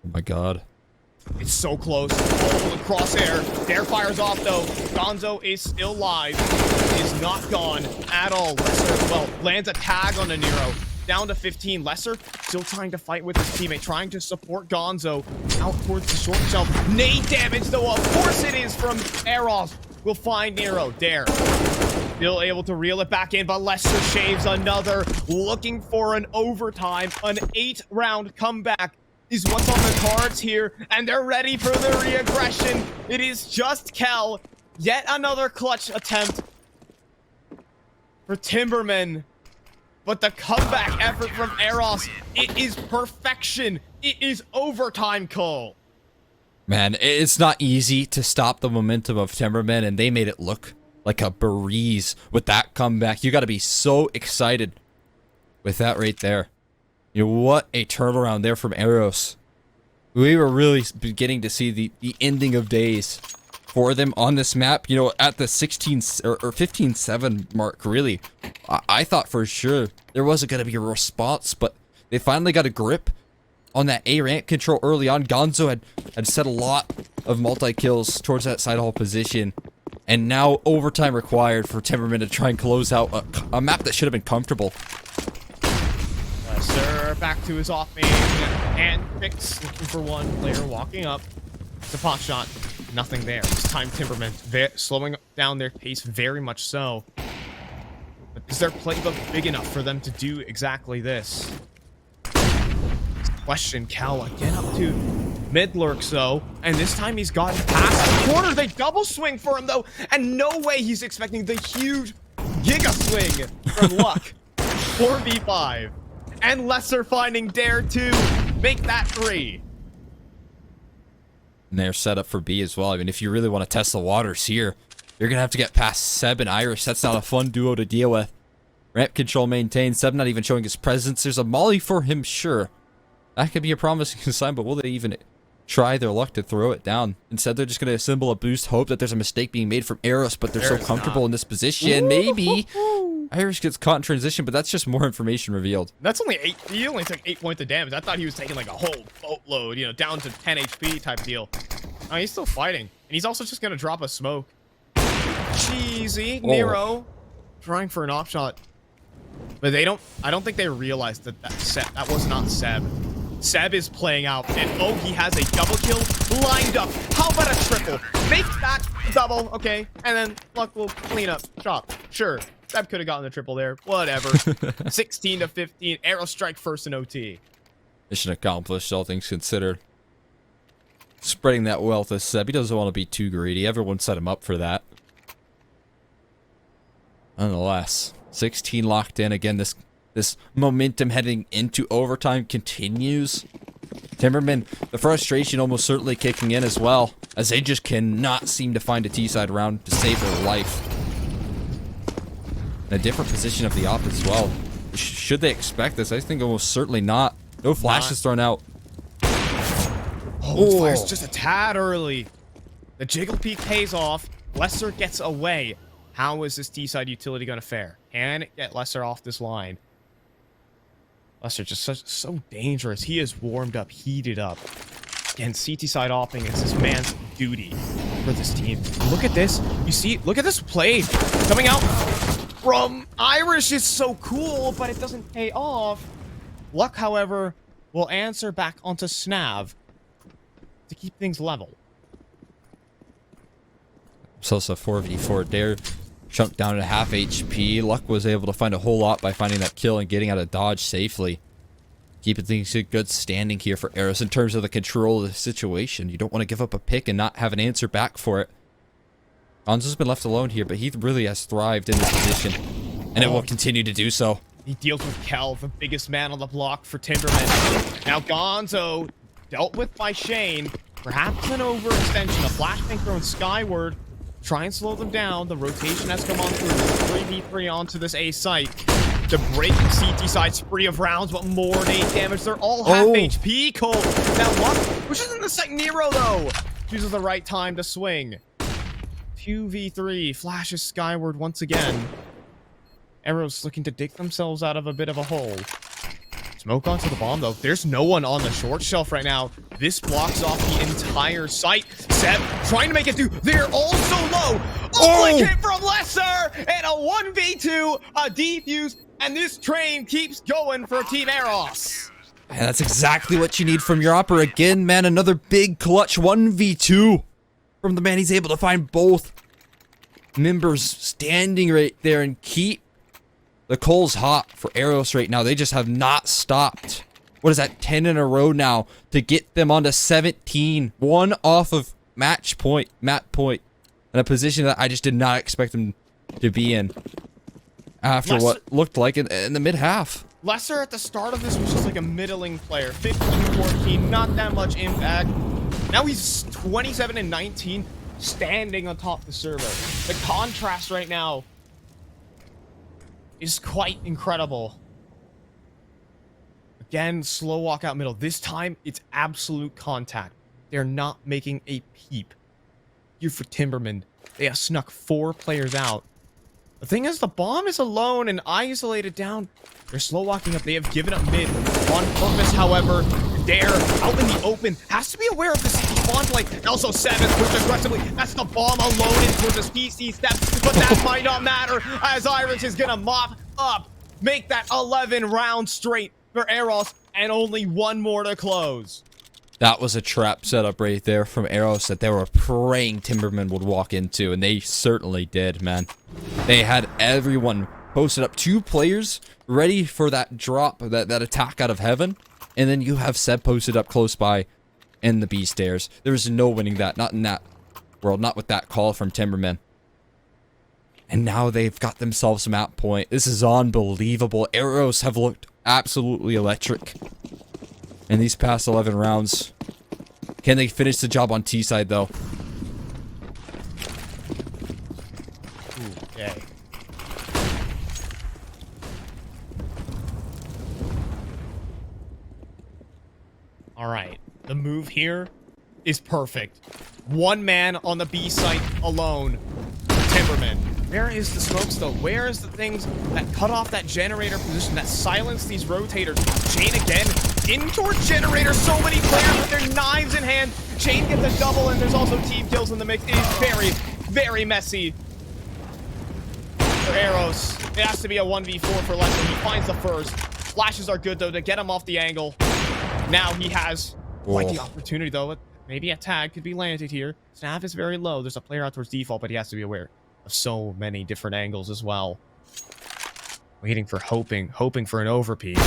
Oh my god. It's so close. Oh, the crosshair. Dare fires off, though. Gonzo is still live. Is not gone at all. Lesser, well, lands a tag on a Nero. Down to 15. Lesser still trying to fight with his teammate, trying to support Gonzo out towards the short shelf. Nade damage, though. Of course it is from Eros. We'll find Nero. Dare. Still able to reel it back in, but Lesser shaves another. Looking for an overtime. An 8-round comeback is what's on the cards here, and they're ready for the re-aggression. It is just Kel. Yet another clutch attempt for Timbermen. But the comeback effort from Eros, it is perfection. It is overtime, Cole. Man, it's not easy to stop the momentum of Timbermen, and they made it look like a breeze with that comeback. You got to be so excited with that right there. You know, what a turnaround there from Eros. We were really beginning to see the ending of days for them on this map. You know, at the 16 or 15-7 mark, really, I thought for sure there wasn't going to be a response, but they finally got a grip on that A ramp control early on. Gonzo had set a lot of multi-kills towards that side hall position, and now overtime required for Timbermen to try and close out a map that should have been comfortable. Sir, back to his off main, and picks, looking for one player walking up. The pot shot, nothing there. This time Timbermen slowing down their pace very much so. But is their playbook big enough for them to do exactly this? Question, Cal again up to mid lurks though, and this time he's gotten past the corner. They double swing for him though, and no way he's expecting the huge giga swing from Luck. 4v5. And Lesser finding Dare to make that 3. And they're set up for B as well. I mean, if you really want to test the waters here, you're going to have to get past Seb and Irish. That's not a fun duo to deal with. Ramp control maintained. Seb not even showing his presence. There's a molly for him, sure. That could be a promising sign, but will they even try their luck to throw it down? Instead, they're just going to assemble a boost, hope that there's a mistake being made from Eros, but they're so comfortable in this position. Maybe Irish gets caught in transition, but that's just more information revealed. That's only 8. He only took 8 points of damage. I thought he was taking like a whole boatload, you know, down to 10 HP type deal. Oh, he's still fighting. And he's also just going to drop a smoke. Cheesy. Nero trying for an off shot. But they don't, I don't think they realized that that was not Seb. Seb is playing out, and oh, he has a double kill lined up. How about a triple? Make that double, okay, and then Luck will clean up shop. Sure, Seb could have gotten the triple there. Whatever. 16 to 15. Arrow strike first in OT. Mission accomplished, all things considered. Spreading that wealth as Seb. He doesn't want to be too greedy. Everyone set him up for that. Nonetheless, 16 locked in. Again, this momentum heading into overtime continues. Timbermen, the frustration almost certainly kicking in as well, as they just cannot seem to find a T-side round to save their life. In a different position of the op as well. Should they expect this? I think almost certainly not. No flashes thrown out. Oh, fires just a tad early. The jiggle peek pays off. Lesser gets away. How is this T-side utility going to fare? Can it get Lesser off this line? Lesser just so dangerous. He is warmed up, heated up. Again, CT side opping is this man's duty for this team. Look at this. You see, look at this play coming out from Irish is so cool, but it doesn't pay off. Luck, however, will answer back onto Snav to keep things level. So it's a 4v4 Dare. Chunked down to half HP. Luck was able to find a whole lot by finding that kill and getting out of dodge safely. Keeping things in good standing here for Eros in terms of the control of the situation. You don't want to give up a pick and not have an answer back for it. Gonzo's been left alone here, but he really has thrived in this position. And it will continue to do so. He deals with Kel, the biggest man on the block for Timbermen. Now Gonzo, dealt with by Shane. Perhaps an overextension. A flashbang thrown skyward. Try and slow them down. The rotation has come on through. 3v3 onto this A site to break the CT side spree of rounds, but more nade damage. They're all half HP. Cole. Now Luck, which is in the second Nero though, chooses the right time to swing. 2v3 flashes skyward once again. Arrows looking to dig themselves out of a bit of a hole. It's Smoke onto the bomb, though. There's no one on the short shelf right now. This blocks off the entire site. Seb trying to make it through. They're all so low. A flick hit from Lesser and a 1v2, a defuse, and this train keeps going for Team Eros. And that's exactly what you need from your Opera. Again, man, another big clutch 1v2 from the man. He's able to find both members standing right there and keep the coals hot for Eros right now. They just have not stopped. What is that, 10 in a row now to get them onto 17. One off of match point, in a position that I just did not expect them to be in after what looked like in the mid-half. Lesser at the start of this was just like a middling player. 15-14, not that much impact. Now he's 27-19, standing on top of the server. The contrast right now is quite incredible. Again, slow walk out middle. This time, it's absolute contact. They're not making a peep. Here for Timbermen. They have snuck 4 players out. The thing is, the bomb is alone and isolated down. They're slow walking up. They have given up mid on purpose, however. They're out in the open. Has to be aware of this spawn play. Also, 7 pushed aggressively. That's the bomb alone in towards his PC steps, but that might not matter as Iris is gonna mop up, make that 11 rounds straight for Eros, and only one more to close. That was a trap setup right there from Eros that they were praying Timbermen would walk into, and they certainly did, man. They had everyone posted up, 2 players ready for that drop, that attack out of heaven, and then you have Seb posted up close by in the B stairs. There was no winning that, not in that world, not with that call from Timbermen. And now they've got themselves a map point. This is unbelievable. Eros have looked absolutely electric in these past 11 rounds. Can they finish the job on T side though? Okay. All right. The move here is perfect. One man on the B site alone. Timbermen. Where is the smokes though? Where is the things that cut off that generator position, that silence these rotators? Chain again, in towards generator. So many players with their knives in hand. Chain gets a double, and there's also team kills in the mix. It is very, very messy for Eros. It has to be a 1v4 for Leslie. He finds the first. Flashes are good though to get him off the angle. Now he has quite the opportunity though. Maybe a tag could be landed here. Snap is very low. There's a player out towards default, but he has to be aware of so many different angles as well. Waiting for hoping for an overpeak.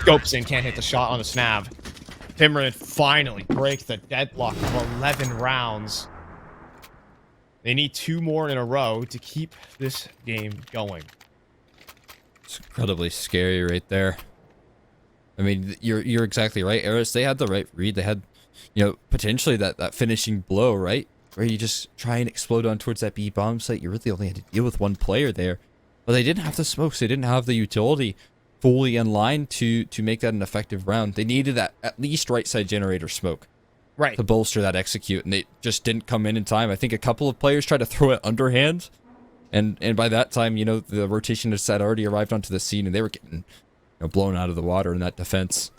Scopes in, can't hit the shot on the snap. Timbermen finally break the deadlock of 11 rounds. They need 2 more in a row to keep this game going. It's incredibly scary right there. I mean, you're exactly right, Eros. They had the right read. They had, you know, potentially that finishing blow, right? Where you just try and explode on towards that B bomb site. You really only had to deal with 1 player there. But they didn't have the smokes. They didn't have the utility fully in line to make that an effective round. They needed that at least right side generator smoke. Right. To bolster that execute. And they just didn't come in time. I think a couple of players tried to throw it underhand. And by that time, you know, the rotation had already arrived onto the scene. And they were getting, you know, blown out of the water in that defense.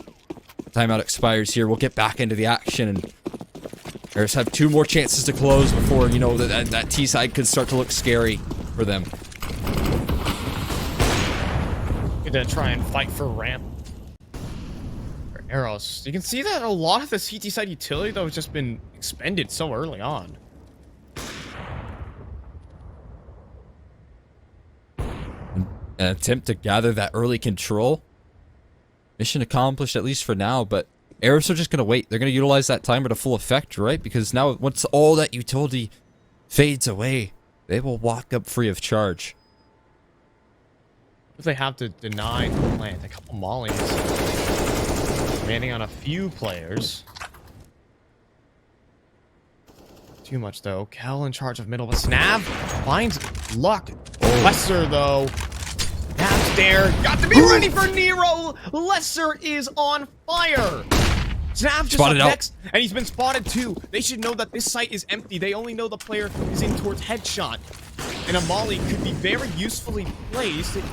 Timeout expires here. We'll get back into the action. And Eros have 2 more chances to close before, you know, that T side could start to look scary for them. Gonna try and fight for ramp for Eros. You can see that a lot of the CT side utility though has just been expended so early on. An attempt to gather that early control. Mission accomplished, at least for now, but Eros are just going to wait. They're going to utilize that timer to full effect, right? Because now, once all that utility fades away, they will walk up free of charge. If they have to deny the plant, a couple mollies. Landing on a few players. Too much, though. Kel in charge of middle, but Snav finds luck. Lesser, though. Snav's there. Got to be ready for Nero. Lesser is on fire. Snav just Spotted up out. next, and he's been spotted too. They should know that this site is empty. They only know the player is in towards headshot. And a molly could be very usefully placed. It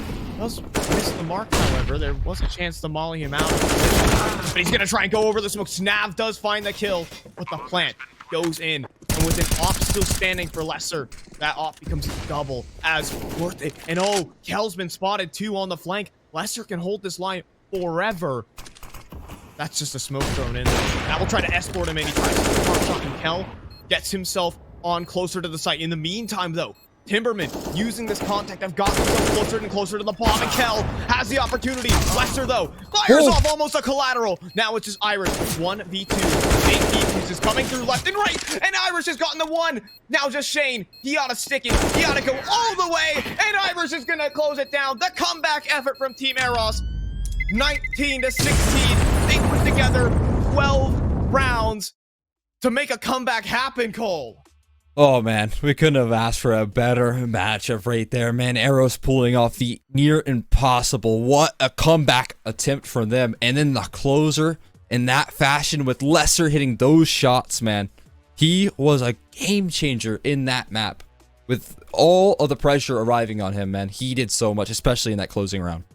does miss the mark, however. There was a chance to molly him out. But he's going to try and go over the smoke. Snav does find the kill, but the plant goes in. And with an op still standing for Lesser, that op becomes double as worth it. And oh, Kel's been spotted too on the flank. Lesser can hold this line forever. That's just a smoke thrown in there. That will try to escort him in. He tries to park shot, and Kel gets himself on closer to the site. In the meantime, though, Timbermen, using this contact, have gotten themselves closer and closer to the bomb, and Kel has the opportunity. Lesser, though, fires off almost a collateral. Now it's just Irish, 1v2. Shane Keith is coming through left and right, and Irish has gotten the one. Now just Shane, he ought to stick it. He ought to go all the way, and Irish is going to close it down. The comeback effort from Team Eros, 19-16. They put together 12 rounds to make a comeback happen, Cole. Oh man, we couldn't have asked for a better matchup right there, man. Eros pulling off the near impossible. What a comeback attempt from them. And then the closer in that fashion with Lesser hitting those shots, man. He was a game changer in that map. With all of the pressure arriving on him, man. He did so much, especially in that closing round.